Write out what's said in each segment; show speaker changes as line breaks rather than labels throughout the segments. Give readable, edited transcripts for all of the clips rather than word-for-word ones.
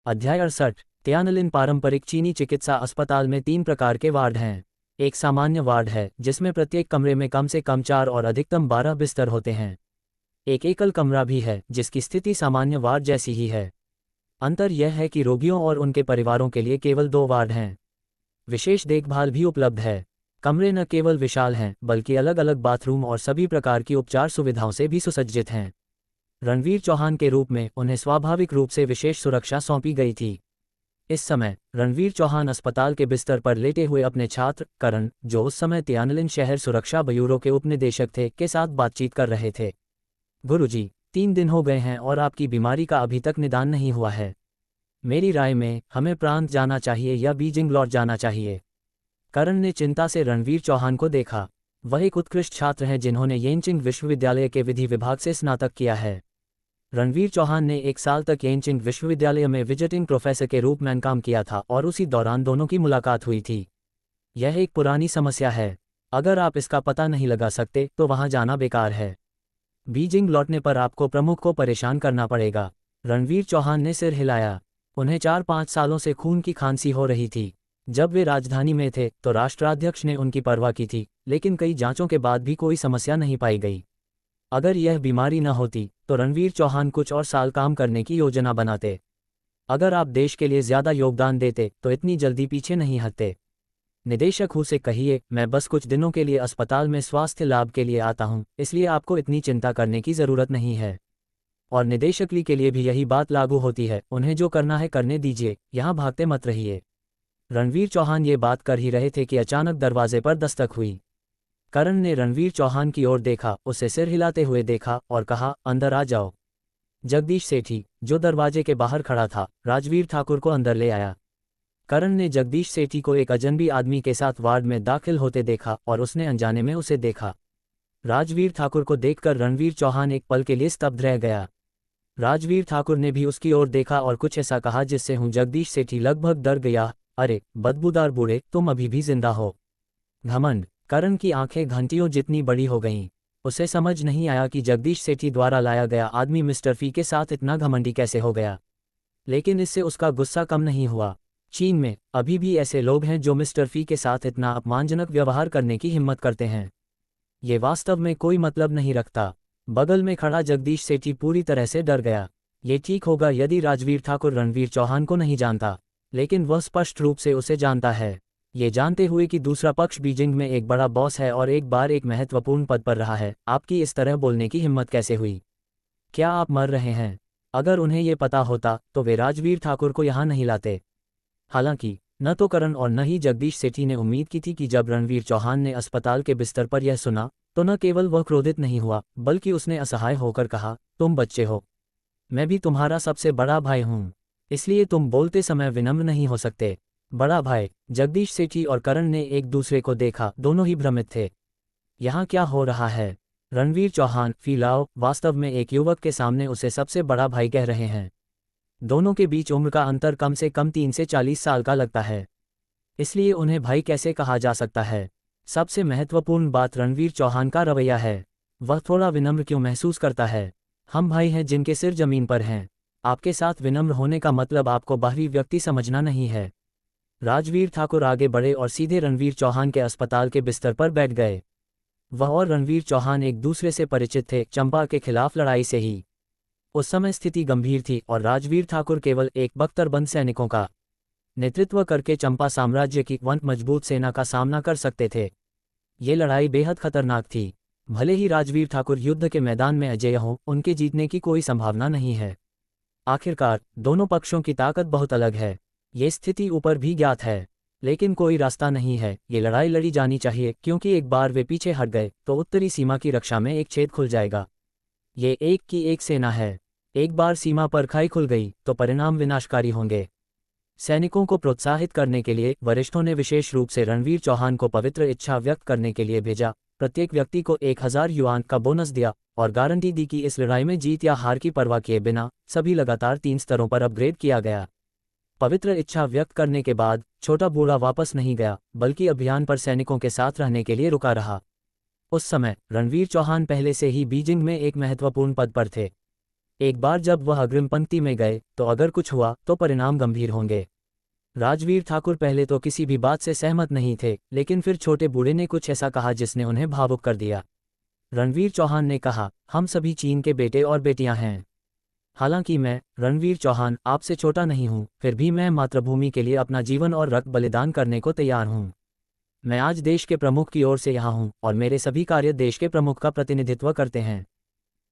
अध्याय 68। तियानलिन पारंपरिक चीनी चिकित्सा अस्पताल में 3 प्रकार के वार्ड हैं। एक सामान्य वार्ड है जिसमें प्रत्येक कमरे में कम से कम 4 और अधिकतम 12 बिस्तर होते हैं। एक एकल कमरा भी है जिसकी स्थिति सामान्य वार्ड जैसी ही है। अंतर यह है कि रोगियों और उनके परिवारों के लिए केवल 2 वार्ड हैं। विशेष देखभाल भी उपलब्ध है। कमरे न केवल विशाल हैं बल्कि अलग अलग बाथरूम और सभी प्रकार की उपचार सुविधाओं से भी सुसज्जित हैं। रणवीर चौहान के रूप में उन्हें स्वाभाविक रूप से विशेष सुरक्षा सौंपी गई थी। इस समय रणवीर चौहान अस्पताल के बिस्तर पर लेटे हुए अपने छात्र करण, जो उस समय तियानलिन शहर सुरक्षा ब्यूरो के उपनिदेशक थे, के साथ बातचीत कर रहे थे। गुरुजी, 3 दिन हो गए हैं और आपकी बीमारी का अभी तक निदान नहीं हुआ है। मेरी राय में हमें प्रांत जाना चाहिए या बीजिंग लौट जाना चाहिए। करण ने चिंता से रणवीर चौहान को देखा। वह एक उत्कृष्ट छात्र हैं जिन्होंने येनचिंग विश्वविद्यालय के विधि विभाग से स्नातक किया है। रणवीर चौहान ने 1 साल तक येनचिंग विश्वविद्यालय में विजिटिंग प्रोफेसर के रूप में काम किया था और उसी दौरान दोनों की मुलाकात हुई थी। यह एक पुरानी समस्या है। अगर आप इसका पता नहीं लगा सकते तो वहां जाना बेकार है। बीजिंग लौटने पर आपको प्रमुख को परेशान करना पड़ेगा। रणवीर चौहान ने सिर हिलाया। उन्हें 4-5 सालों से खून की खांसी हो रही थी। जब वे राजधानी में थे तो राष्ट्राध्यक्ष ने उनकी परवाह की थी, लेकिन कई जांचों के बाद भी कोई समस्या नहीं पाई गई। अगर यह बीमारी न होती तो रणवीर चौहान कुछ और साल काम करने की योजना बनाते। अगर आप देश के लिए ज्यादा योगदान देते तो इतनी जल्दी पीछे नहीं हटते। निदेशक हु से कहिए, मैं बस कुछ दिनों के लिए अस्पताल में स्वास्थ्य लाभ के लिए आता हूं, इसलिए आपको इतनी चिंता करने की जरूरत नहीं है। और निदेशक ली के लिए भी यही बात लागू होती है। उन्हें जो करना है करने दीजिए, यहाँ भागते मत रहिए। रणवीर चौहान ये बात कर ही रहे थे कि अचानक दरवाजे पर दस्तक हुई। करण ने रणवीर चौहान की ओर देखा, उसे सिर हिलाते हुए देखा और कहा, अंदर आ जाओ। जगदीश सेठी, जो दरवाजे के बाहर खड़ा था, राजवीर ठाकुर को अंदर ले आया। करण ने जगदीश सेठी को एक अजनबी आदमी के साथ वार्ड में दाखिल होते देखा और उसने अनजाने में उसे देखा। राजवीर ठाकुर को देखकर रणवीर चौहान एक पल के लिए स्तब्ध रह गया। राजवीर ठाकुर ने भी उसकी ओर देखा और कुछ ऐसा कहा जिससे जगदीश सेठी लगभग डर गया। अरे बदबूदार बूढ़े, तुम अभी भी जिंदा हो। घमंड। करण की आंखें घंटियों जितनी बड़ी हो गईं। उसे समझ नहीं आया कि जगदीश सेठी द्वारा लाया गया आदमी मिस्टर फी के साथ इतना घमंडी कैसे हो गया। लेकिन इससे उसका गुस्सा कम नहीं हुआ। चीन में अभी भी ऐसे लोग हैं जो मिस्टर फी के साथ इतना अपमानजनक व्यवहार करने की हिम्मत करते हैं। ये वास्तव में कोई मतलब नहीं रखता। बगल में खड़ा जगदीश सेठी पूरी तरह से डर गया। ये ठीक होगा यदि राजवीर ठाकुर रणवीर चौहान को नहीं जानता, लेकिन वह स्पष्ट रूप से उसे जानता है। ये जानते हुए कि दूसरा पक्ष बीजिंग में एक बड़ा बॉस है और एक बार एक महत्वपूर्ण पद पर रहा है, आपकी इस तरह बोलने की हिम्मत कैसे हुई? क्या आप मर रहे हैं? अगर उन्हें ये पता होता तो वे राजवीर ठाकुर को यहाँ नहीं लाते। हालांकि न तो करण और न ही जगदीश सेठी ने उम्मीद की थी कि जब रणवीर चौहान ने अस्पताल के बिस्तर पर यह सुना तो न केवल वह क्रोधित नहीं हुआ, बल्कि उसने असहाय होकर कहा, तुम बच्चे हो, मैं भी तुम्हारा सबसे बड़ा भाई हूँ, इसलिए तुम बोलते समय विनम्र नहीं हो सकते। बड़ा भाई। जगदीश सेठी और करण ने एक दूसरे को देखा, दोनों ही भ्रमित थे। यहाँ क्या हो रहा है? रणवीर चौहान फिलहाल वास्तव में एक युवक के सामने उसे सबसे बड़ा भाई कह रहे हैं। दोनों के बीच उम्र का अंतर कम से कम 3 से 40 साल का लगता है, इसलिए उन्हें भाई कैसे कहा जा सकता है? सबसे महत्वपूर्ण बात रणवीर चौहान का रवैया है। वह थोड़ा विनम्र क्यों महसूस करता है? हम भाई हैं जिनके सिर जमीन पर हैं। आपके साथ विनम्र होने का मतलब आपको बाहरी व्यक्ति समझना नहीं है। राजवीर ठाकुर आगे बढ़े और सीधे रणवीर चौहान के अस्पताल के बिस्तर पर बैठ गए। वह और रणवीर चौहान एक दूसरे से परिचित थे, चंपा के खिलाफ लड़ाई से ही। उस समय स्थिति गंभीर थी और राजवीर ठाकुर केवल एक बख्तरबंद सैनिकों का नेतृत्व करके चंपा साम्राज्य की मजबूत सेना का सामना कर सकते थे। ये लड़ाई बेहद खतरनाक थी। भले ही राजवीर ठाकुर युद्ध के मैदान में अजेय हों, उनके जीतने की कोई संभावना नहीं है। आखिरकार दोनों पक्षों की ताकत बहुत अलग है। ये स्थिति ऊपर भी ज्ञात है, लेकिन कोई रास्ता नहीं है। ये लड़ाई लड़ी जानी चाहिए, क्योंकि एक बार वे पीछे हट गए तो उत्तरी सीमा की रक्षा में एक छेद खुल जाएगा। ये एक की एक सेना है। एक बार सीमा पर खाई खुल गई तो परिणाम विनाशकारी होंगे। सैनिकों को प्रोत्साहित करने के लिए वरिष्ठों ने विशेष रूप से रणवीर चौहान को पवित्र इच्छा व्यक्त करने के लिए भेजा। प्रत्येक व्यक्ति को 1000 युआन का बोनस दिया और गारंटी दी कि इस लड़ाई में जीत या हार की परवाह किए बिना सभी लगातार 3 स्तरों पर अपग्रेड किया गया। पवित्र इच्छा व्यक्त करने के बाद छोटा बूढ़ा वापस नहीं गया, बल्कि अभियान पर सैनिकों के साथ रहने के लिए रुका रहा। उस समय रणवीर चौहान पहले से ही बीजिंग में एक महत्वपूर्ण पद पर थे। एक बार जब वह अग्रिम पंक्ति में गए तो अगर कुछ हुआ तो परिणाम गंभीर होंगे। राजवीर ठाकुर पहले तो किसी भी बात से सहमत नहीं थे, लेकिन फिर छोटे बूढ़े ने कुछ ऐसा कहा जिसने उन्हें भावुक कर दिया। रणवीर चौहान ने कहा, हम सभी चीन के बेटे और बेटियां हैं। हालांकि मैं, रणवीर चौहान, आपसे छोटा नहीं हूं, फिर भी मैं मातृभूमि के लिए अपना जीवन और रक्त बलिदान करने को तैयार हूं। मैं आज देश के प्रमुख की ओर से यहाँ हूं और मेरे सभी कार्य देश के प्रमुख का प्रतिनिधित्व करते हैं।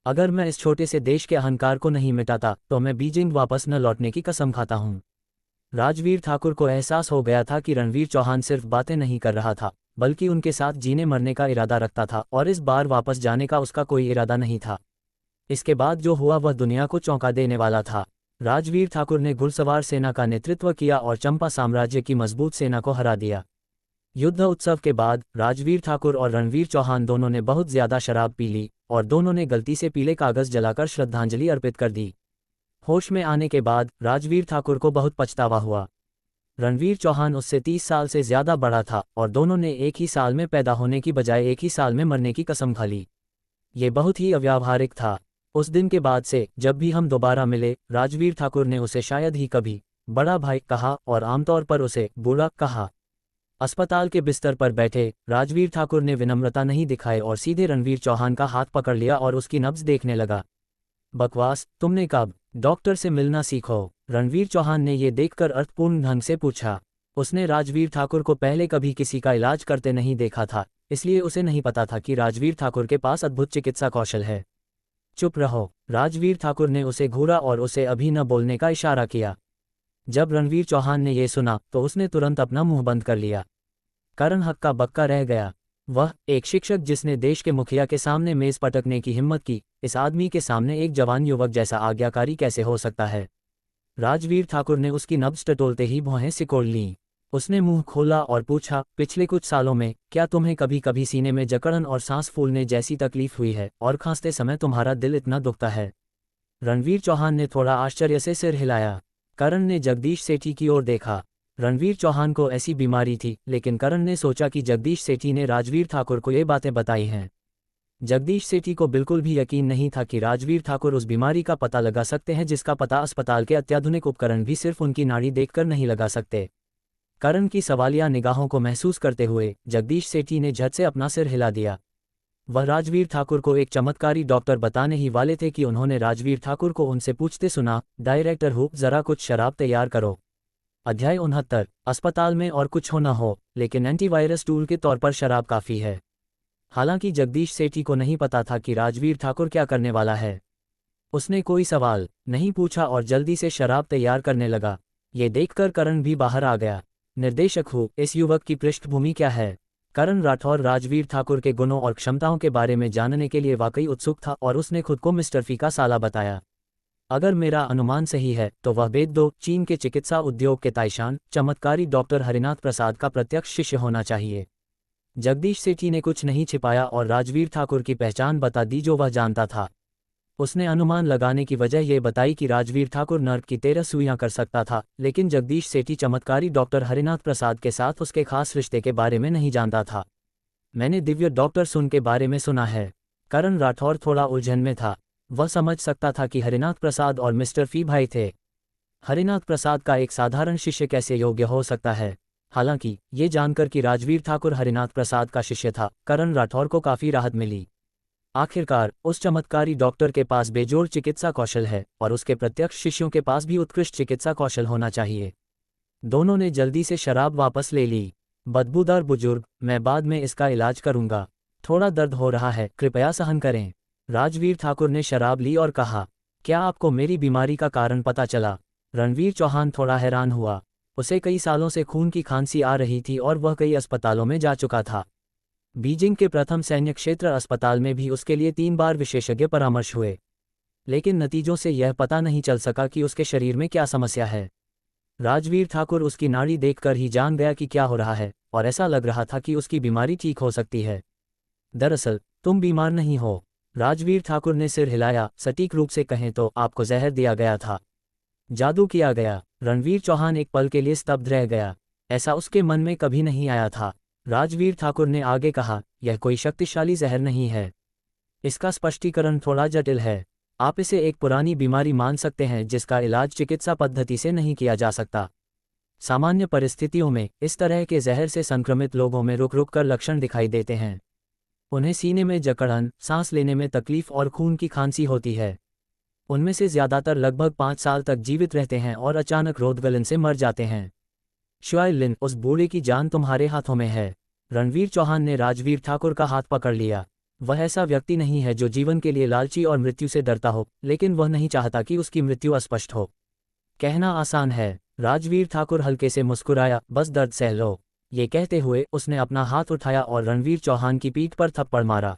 अगर मैं इस छोटे से देश के अहंकार को नहीं मिटाता तो मैं बीजिंग वापस न लौटने की कसम खाता हूं। राजवीर ठाकुर को एहसास हो गया था कि रणवीर चौहान सिर्फ बातें नहीं कर रहा था, बल्कि उनके साथ जीने मरने का इरादा रखता था, और इस बार वापस जाने का उसका कोई इरादा नहीं था। इसके बाद जो हुआ वह दुनिया को चौंका देने वाला था। राजवीर ठाकुर ने घुड़सवार सेना का नेतृत्व किया और चंपा साम्राज्य की मजबूत सेना को हरा दिया। युद्ध उत्सव के बाद राजवीर ठाकुर और रणवीर चौहान दोनों ने बहुत ज्यादा शराब पी ली और दोनों ने गलती से पीले कागज जलाकर श्रद्धांजलि अर्पित कर दी। होश में आने के बाद राजवीर ठाकुर को बहुत पछतावा हुआ। रणवीर चौहान उससे 30 साल से ज्यादा बड़ा था और दोनों ने एक ही साल में पैदा होने की बजाय एक ही साल में मरने की कसम खा ली। ये बहुत ही अव्यावहारिक था। उस दिन के बाद से जब भी हम दोबारा मिले, राजवीर ठाकुर ने उसे शायद ही कभी बड़ा भाई कहा और आमतौर पर उसे बूढ़ा कहा। अस्पताल के बिस्तर पर बैठे राजवीर ठाकुर ने विनम्रता नहीं दिखाई और सीधे रणवीर चौहान का हाथ पकड़ लिया और उसकी नब्ज देखने लगा। बकवास, तुमने कब डॉक्टर से मिलना सीखो? रणवीर चौहान ने ये देखकर अर्थपूर्ण ढंग से पूछा। उसने राजवीर ठाकुर को पहले कभी किसी का इलाज करते नहीं देखा था, इसलिए उसे नहीं पता था कि राजवीर ठाकुर के पास अद्भुत चिकित्सा कौशल है। चुप रहो, राजवीर ठाकुर ने उसे घूरा और उसे अभी न बोलने का इशारा किया। जब रणवीर चौहान ने यह सुना तो उसने तुरंत अपना मुंह बंद कर लिया। करण हक्का बक्का रह गया। वह, एक शिक्षक जिसने देश के मुखिया के सामने मेज पटकने की हिम्मत की, इस आदमी के सामने एक जवान युवक जैसा आज्ञाकारी कैसे हो सकता है? राजवीर ठाकुर ने उसकी नब्ज टटोलते ही भौहें सिकोड़ लीं। उसने मुंह खोला और पूछा, पिछले कुछ सालों में क्या तुम्हें कभी कभी सीने में जकड़न और सांस फूलने जैसी तकलीफ हुई है और खांसते समय तुम्हारा दिल इतना दुखता है? रणवीर चौहान ने थोड़ा आश्चर्य से सिर हिलाया। करण ने जगदीश सेठी की ओर देखा। रणवीर चौहान को ऐसी बीमारी थी, लेकिन करण ने सोचा कि जगदीश सेठी ने राजवीर ठाकुर को ये बातें बताई हैं। जगदीश सेठी को बिल्कुल भी यकीन नहीं था कि राजवीर ठाकुर उस बीमारी का पता लगा सकते हैं जिसका पता अस्पताल के अत्याधुनिक उपकरण भी सिर्फ उनकी नाड़ी देखकर नहीं लगा सकते। करण की सवालिया निगाहों को महसूस करते हुए जगदीश सेठी ने झट से अपना सिर हिला दिया। वह राजवीर ठाकुर को एक चमत्कारी डॉक्टर बताने ही वाले थे कि उन्होंने राजवीर ठाकुर को उनसे पूछते सुना, डायरेक्टर हुप, जरा कुछ शराब तैयार करो। अध्याय 69। अस्पताल में और कुछ हो न हो, लेकिन एंटीवायरस टूल के तौर पर शराब काफ़ी है। हालांकि जगदीश सेठी को नहीं पता था कि राजवीर ठाकुर क्या करने वाला है। उसने कोई सवाल नहीं पूछा और जल्दी से शराब तैयार करने लगा। ये देखकर करण भी बाहर आ गया। निर्देशक हूँ, इस युवक की पृष्ठभूमि क्या है? करण राठौर राजवीर ठाकुर के गुणों और क्षमताओं के बारे में जानने के लिए वाकई उत्सुक था और उसने खुद को मिस्टर फी का साला बताया। अगर मेरा अनुमान सही है तो वह बेदो चीन के चिकित्सा उद्योग के ताइशान चमत्कारी डॉक्टर हरिनाथ प्रसाद का प्रत्यक्ष शिष्य होना चाहिए। जगदीश सेठी ने कुछ नहीं छिपाया और राजवीर ठाकुर की पहचान बता दी जो वह जानता था। उसने अनुमान लगाने की वजह यह बताई कि राजवीर ठाकुर नर्क की 13 सुइयां कर सकता था, लेकिन जगदीश सेठी चमत्कारी डॉक्टर हरिनाथ प्रसाद के साथ उसके खास रिश्ते के बारे में नहीं जानता था। मैंने दिव्य डॉक्टर सुन के बारे में सुना है। करण राठौर थोड़ा उलझन में था। वह समझ सकता था कि हरिनाथ प्रसाद और मिस्टर फी भाई थे। हरिनाथ प्रसाद का एक साधारण शिष्य कैसे योग्य हो सकता है? हालांकि ये जानकर कि राजवीर ठाकुर हरिनाथ प्रसाद का शिष्य था, करण राठौर को काफी राहत मिली। आखिरकार उस चमत्कारी डॉक्टर के पास बेजोड़ चिकित्सा कौशल है और उसके प्रत्यक्ष शिष्यों के पास भी उत्कृष्ट चिकित्सा कौशल होना चाहिए। दोनों ने जल्दी से शराब वापस ले ली। बदबूदार बुजुर्ग, मैं बाद में इसका इलाज करूंगा। थोड़ा दर्द हो रहा है, कृपया सहन करें। राजवीर ठाकुर ने शराब ली और कहा, क्या आपको मेरी बीमारी का कारण पता चला? रणवीर चौहान थोड़ा हैरान हुआ। उसे कई सालों से खून की खांसी आ रही थी और वह कई अस्पतालों में जा चुका था। बीजिंग के प्रथम सैन्य क्षेत्र अस्पताल में भी उसके लिए 3 बार विशेषज्ञ परामर्श हुए, लेकिन नतीजों से यह पता नहीं चल सका कि उसके शरीर में क्या समस्या है। राजवीर ठाकुर उसकी नाड़ी देखकर ही जान गया कि क्या हो रहा है और ऐसा लग रहा था कि उसकी बीमारी ठीक हो सकती है। दरअसल तुम बीमार नहीं हो। राजवीर ठाकुर ने सिर हिलाया। सटीक रूप से कहें तो आपको जहर दिया गया था, जादू किया गया। रणवीर चौहान एक पल के लिए स्तब्ध रह गया। ऐसा उसके मन में कभी नहीं आया था। राजवीर ठाकुर ने आगे कहा, यह कोई शक्तिशाली जहर नहीं है। इसका स्पष्टीकरण थोड़ा जटिल है। आप इसे एक पुरानी बीमारी मान सकते हैं जिसका इलाज चिकित्सा पद्धति से नहीं किया जा सकता। सामान्य परिस्थितियों में इस तरह के जहर से संक्रमित लोगों में रुक रुक कर लक्षण दिखाई देते हैं। उन्हें सीने में जकड़न, सांस लेने में तकलीफ और खून की खांसी होती है। उनमें से ज़्यादातर लगभग 5 साल तक जीवित रहते हैं और अचानक रोधगलन से मर जाते हैं। शुआई लिन, उस बूढ़े की जान तुम्हारे हाथों में है। रणवीर चौहान ने राजवीर ठाकुर का हाथ पकड़ लिया। वह ऐसा व्यक्ति नहीं है जो जीवन के लिए लालची और मृत्यु से डरता हो, लेकिन वह नहीं चाहता कि उसकी मृत्यु अस्पष्ट हो। कहना आसान है, राजवीर ठाकुर हल्के से मुस्कुराया, बस दर्द सह लो। ये कहते हुए उसने अपना हाथ उठाया और रणवीर चौहान की पीठ पर थप्पड़ मारा।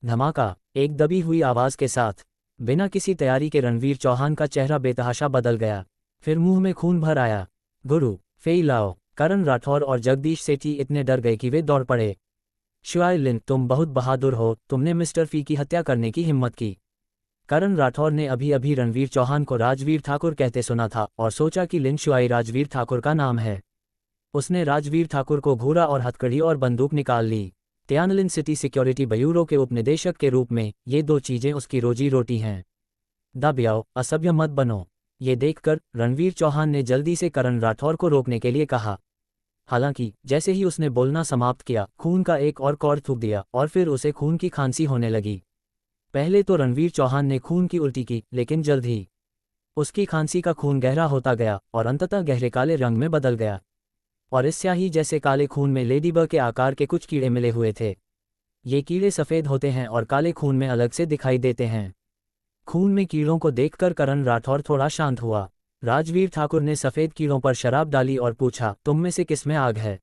धमाका, एक दबी हुई आवाज़ के साथ। बिना किसी तैयारी के रणवीर चौहान का चेहरा बेतहाशा बदल गया। फिर मुंह में खून भर आया। गुरु फेई लाओ। करण राठौर और जगदीश सेठी इतने डर गए कि वे दौड़ पड़े। शुआई लिन, तुम बहुत बहादुर हो, तुमने मिस्टर फी की हत्या करने की हिम्मत की। करण राठौर ने अभी अभी रणवीर चौहान को राजवीर ठाकुर कहते सुना था और सोचा कि लिन शुआई राजवीर ठाकुर का नाम है। उसने राजवीर ठाकुर को घूरा और हथकड़ी और बंदूक निकाल ली। तियानलिन सिटी सिक्योरिटी ब्यूरो के उपनिदेशक के रूप में ये दो चीज़ें उसकी रोजी रोटी हैं। दबियाओ, असभ्य मत बनो। ये देखकर रणवीर चौहान ने जल्दी से करण राठौर को रोकने के लिए कहा। हालांकि जैसे ही उसने बोलना समाप्त किया, खून का एक और कौर थूक दिया और फिर उसे खून की खांसी होने लगी। पहले तो रणवीर चौहान ने खून की उल्टी की, लेकिन जल्द ही उसकी खांसी का खून गहरा होता गया और अंततः गहरे काले रंग में बदल गया। और इस स्याही जैसे काले खून में लेडीबग के आकार के कुछ कीड़े मिले हुए थे। ये कीड़े सफ़ेद होते हैं और काले खून में अलग से दिखाई देते हैं। खून में कीड़ों को देखकर करण राठौर थोड़ा शांत हुआ। राजवीर ठाकुर ने सफ़ेद कीड़ों पर शराब डाली और पूछा, तुम में से किसमें आग है?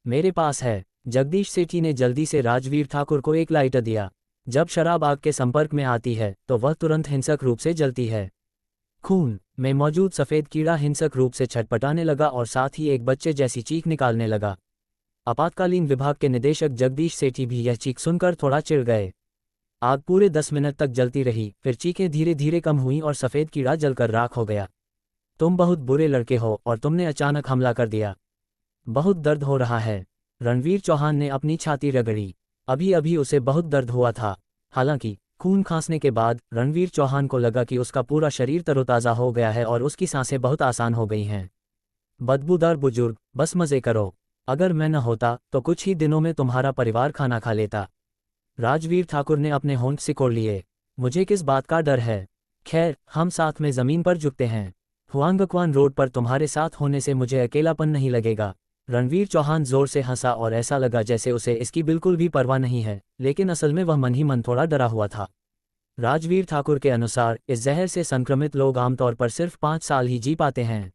मेरे पास है। जगदीश सेठी ने जल्दी से राजवीर ठाकुर को एक लाइटर दिया। जब शराब आग के संपर्क में आती है तो वह तुरंत हिंसक रूप से जलती है। खून में मौजूद सफ़ेद कीड़ा हिंसक रूप से छटपटाने लगा और साथ ही एक बच्चे जैसी चीख निकालने लगा। आपातकालीन विभाग के निदेशक जगदीश सेठी भी यह चीख सुनकर थोड़ा चिढ़ गए। आग पूरे 10 मिनट तक जलती रही, फिर चीखें धीरे धीरे कम हुईं और सफ़ेद कीड़ा जलकर राख हो गया। तुम बहुत बुरे लड़के हो और तुमने अचानक हमला कर दिया। बहुत दर्द हो रहा है। रणवीर चौहान ने अपनी छाती रगड़ी। अभी अभी उसे बहुत दर्द हुआ था। हालांकि खून खांसने के बाद रणवीर चौहान को लगा कि उसका पूरा शरीर तरोताज़ा हो गया है और उसकी सांसें बहुत आसान हो गई हैं। बदबूदार बुजुर्ग, बस मज़े करो। अगर मैं न होता तो कुछ ही दिनों में तुम्हारा परिवार खाना खा लेता। राजवीर ठाकुर ने अपने होंठ सिकोड़ लिए। मुझे किस बात का डर है? खैर, हम साथ में ज़मीन पर झुकते हैं। हुआंगक्वान रोड पर तुम्हारे साथ होने से मुझे अकेलापन नहीं लगेगा। रणवीर चौहान जोर से हंसा और ऐसा लगा जैसे उसे इसकी बिल्कुल भी परवाह नहीं है, लेकिन असल में वह मन ही मन थोड़ा डरा हुआ था। राजवीर ठाकुर के अनुसार इस जहर से संक्रमित लोग आमतौर पर सिर्फ 5 साल ही जी पाते हैं।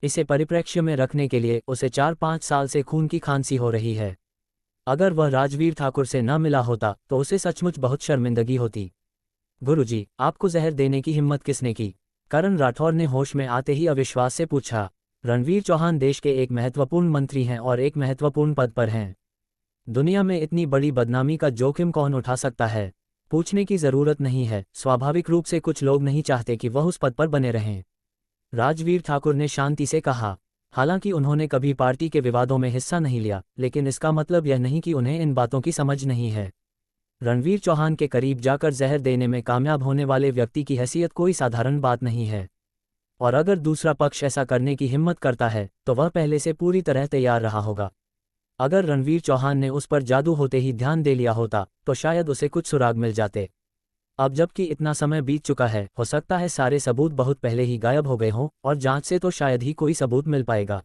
इसे परिप्रेक्ष्य में रखने के लिए उसे 4-5 साल से खून की खांसी हो रही है। अगर वह राजवीर ठाकुर से न मिला होता तो उसे सचमुच बहुत शर्मिंदगी होती। गुरुजी, आपको जहर देने की हिम्मत किसने की? करण राठौर ने होश में आते ही अविश्वास से पूछा। रणवीर चौहान देश के एक महत्वपूर्ण मंत्री हैं और एक महत्वपूर्ण पद पर हैं। दुनिया में इतनी बड़ी बदनामी का जोखिम कौन उठा सकता है? पूछने की ज़रूरत नहीं है, स्वाभाविक रूप से कुछ लोग नहीं चाहते कि वह उस पद पर बने रहें। राजवीर ठाकुर ने शांति से कहा। हालांकि उन्होंने कभी पार्टी के विवादों में हिस्सा नहीं लिया, लेकिन इसका मतलब यह नहीं कि उन्हें इन बातों की समझ नहीं है। रणवीर चौहान के करीब जाकर जहर देने में कामयाब होने वाले व्यक्ति की हैसियत कोई साधारण बात नहीं है। और अगर दूसरा पक्ष ऐसा करने की हिम्मत करता है तो वह पहले से पूरी तरह तैयार रहा होगा। अगर रणवीर चौहान ने उस पर जादू होते ही ध्यान दे लिया होता तो शायद उसे कुछ सुराग मिल जाते। अब जबकि इतना समय बीत चुका है, हो सकता है सारे सबूत बहुत पहले ही गायब हो गए हों और जांच से तो शायद ही कोई सबूत मिल पाएगा।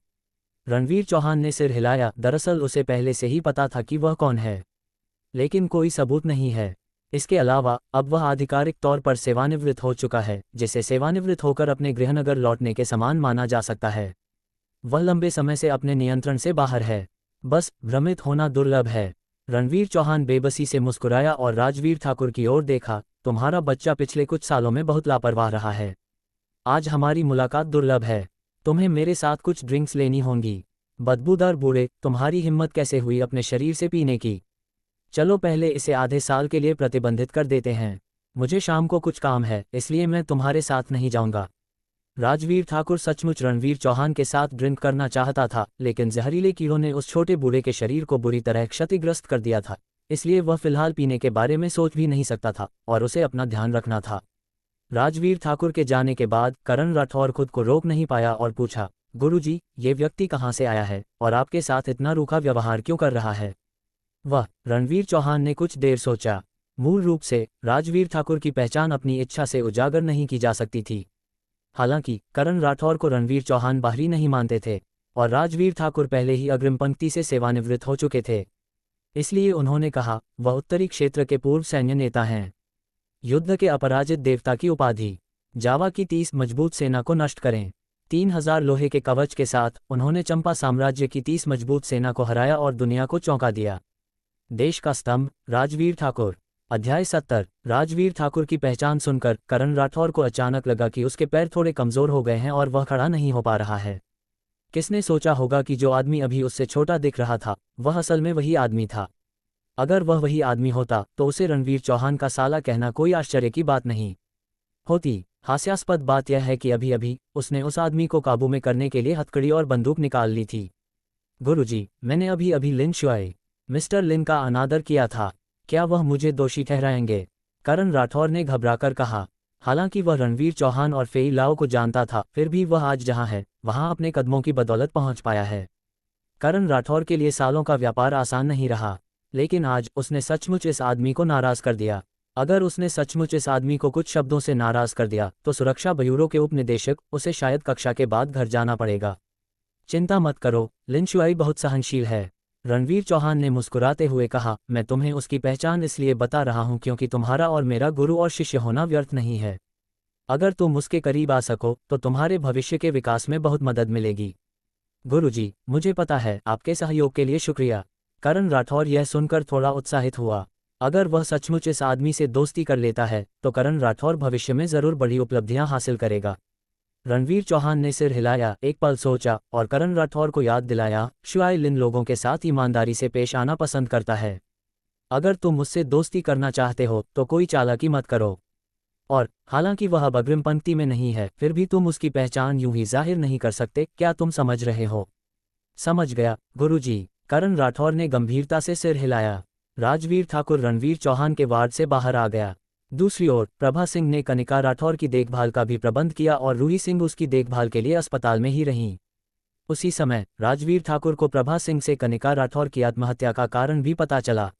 रणवीर चौहान ने सिर हिलाया। दरअसल उसे पहले से ही पता था कि वह कौन है, लेकिन कोई सबूत नहीं है। इसके अलावा अब वह आधिकारिक तौर पर सेवानिवृत्त हो चुका है, जिसे सेवानिवृत्त होकर अपने गृहनगर लौटने के समान माना जा सकता है। वह लंबे समय से अपने नियंत्रण से बाहर है। बस भ्रमित होना दुर्लभ है। रणवीर चौहान बेबसी से मुस्कुराया और राजवीर ठाकुर की ओर देखा। तुम्हारा बच्चा पिछले कुछ सालों में बहुत लापरवाह रहा है। आज हमारी मुलाकात दुर्लभ है। तुम्हें मेरे साथ कुछ ड्रिंक्स लेनी होंगी। बदबूदार बूढ़े, तुम्हारी हिम्मत कैसे हुई अपने शरीर से पीने की? चलो पहले इसे आधे साल के लिए प्रतिबंधित कर देते हैं। मुझे शाम को कुछ काम है, इसलिए मैं तुम्हारे साथ नहीं जाऊंगा। राजवीर ठाकुर सचमुच रणवीर चौहान के साथ ड्रिंक करना चाहता था, लेकिन जहरीले कीड़ों ने उस छोटे बूढ़े के शरीर को बुरी तरह क्षतिग्रस्त कर दिया था, इसलिए वह फिलहाल पीने के बारे में सोच भी नहीं सकता था और उसे अपना ध्यान रखना था। राजवीर ठाकुर के जाने के बाद करण राठौर खुद को रोक नहीं पाया और पूछा, गुरुजी, ये व्यक्ति कहाँ से आया है और आपके साथ इतना रूखा व्यवहार क्यों कर रहा है? वह रणवीर चौहान ने कुछ देर सोचा। मूल रूप से राजवीर ठाकुर की पहचान अपनी इच्छा से उजागर नहीं की जा सकती थी। हालांकि करण राठौर को रणवीर चौहान बाहरी नहीं मानते थे और राजवीर ठाकुर पहले ही अग्रिम पंक्ति से सेवानिवृत्त हो चुके थे। इसलिए उन्होंने कहा, वह उत्तरी क्षेत्र के पूर्व सैन्य नेता हैं, युद्ध के अपराजित देवता की उपाधि, जावा की 30 मजबूत सेना को नष्ट करें। 3000 लोहे के कवच के साथ उन्होंने चंपा साम्राज्य की 30 मजबूत सेना को हराया और दुनिया को चौंका दिया। देश का स्तंभ राजवीर ठाकुर। अध्याय 70। राजवीर ठाकुर की पहचान सुनकर करण राठौर को अचानक लगा कि उसके पैर थोड़े कमजोर हो गए हैं और वह खड़ा नहीं हो पा रहा है। किसने सोचा होगा कि जो आदमी अभी उससे छोटा दिख रहा था वह असल में वही आदमी था। अगर वह वही आदमी होता तो उसे रणवीर चौहान का साला कहना कोई आश्चर्य की बात नहीं होती। हास्यास्पद बात यह है कि अभी अभी उसने उस आदमी को काबू में करने के लिए हथकड़ी और बंदूक निकाल ली थी। गुरुजी, मैंने अभी अभी लिन शुआई, मिस्टर लिन का अनादर किया था, क्या वह मुझे दोषी ठहराएंगे? करण राठौर ने घबराकर कहा। हालांकि वह रणवीर चौहान और फेई लाओ को जानता था, फिर भी वह आज जहां है वहां अपने कदमों की बदौलत पहुंच पाया है। करण राठौर के लिए सालों का व्यापार आसान नहीं रहा, लेकिन आज उसने सचमुच इस आदमी को नाराज कर दिया। अगर उसने सचमुच इस आदमी को कुछ शब्दों से नाराज कर दिया तो सुरक्षा ब्यूरो के उपनिदेशक उसे शायद कक्षा के बाद घर जाना पड़ेगा। चिंता मत करो, लिन शुआई बहुत सहनशील है, रणवीर चौहान ने मुस्कुराते हुए कहा। मैं तुम्हें उसकी पहचान इसलिए बता रहा हूं क्योंकि तुम्हारा और मेरा गुरु और शिष्य होना व्यर्थ नहीं है। अगर तुम उसके करीब आ सको तो तुम्हारे भविष्य के विकास में बहुत मदद मिलेगी। गुरुजी, मुझे पता है, आपके सहयोग के लिए शुक्रिया। करण राठौर यह सुनकर थोड़ा उत्साहित हुआ। अगर वह सचमुच इस आदमी से दोस्ती कर लेता है तो करण राठौर भविष्य में जरूर बड़ी उपलब्धियां हासिल करेगा। रणवीर चौहान ने सिर हिलाया, एक पल सोचा और करण राठौर को याद दिलाया, शुआई लिन लोगों के साथ ईमानदारी से पेश आना पसंद करता है। अगर तुम मुझसे दोस्ती करना चाहते हो तो कोई चालाकी मत करो। और हालांकि वह अब अग्रिम पंक्ति में नहीं है, फिर भी तुम उसकी पहचान यूं ही जाहिर नहीं कर सकते, क्या तुम समझ रहे हो? समझ गया गुरुजी, करण राठौर ने गंभीरता से सिर हिलाया। राजवीर ठाकुर रणवीर चौहान के वार्ड से बाहर आ गया। दूसरी ओर प्रभा सिंह ने कनिका राठौर की देखभाल का भी प्रबंध किया और रूही सिंह उसकी देखभाल के लिए अस्पताल में ही रहीं। उसी समय राजवीर ठाकुर को प्रभा सिंह से कनिका राठौर की आत्महत्या का कारण भी पता चला।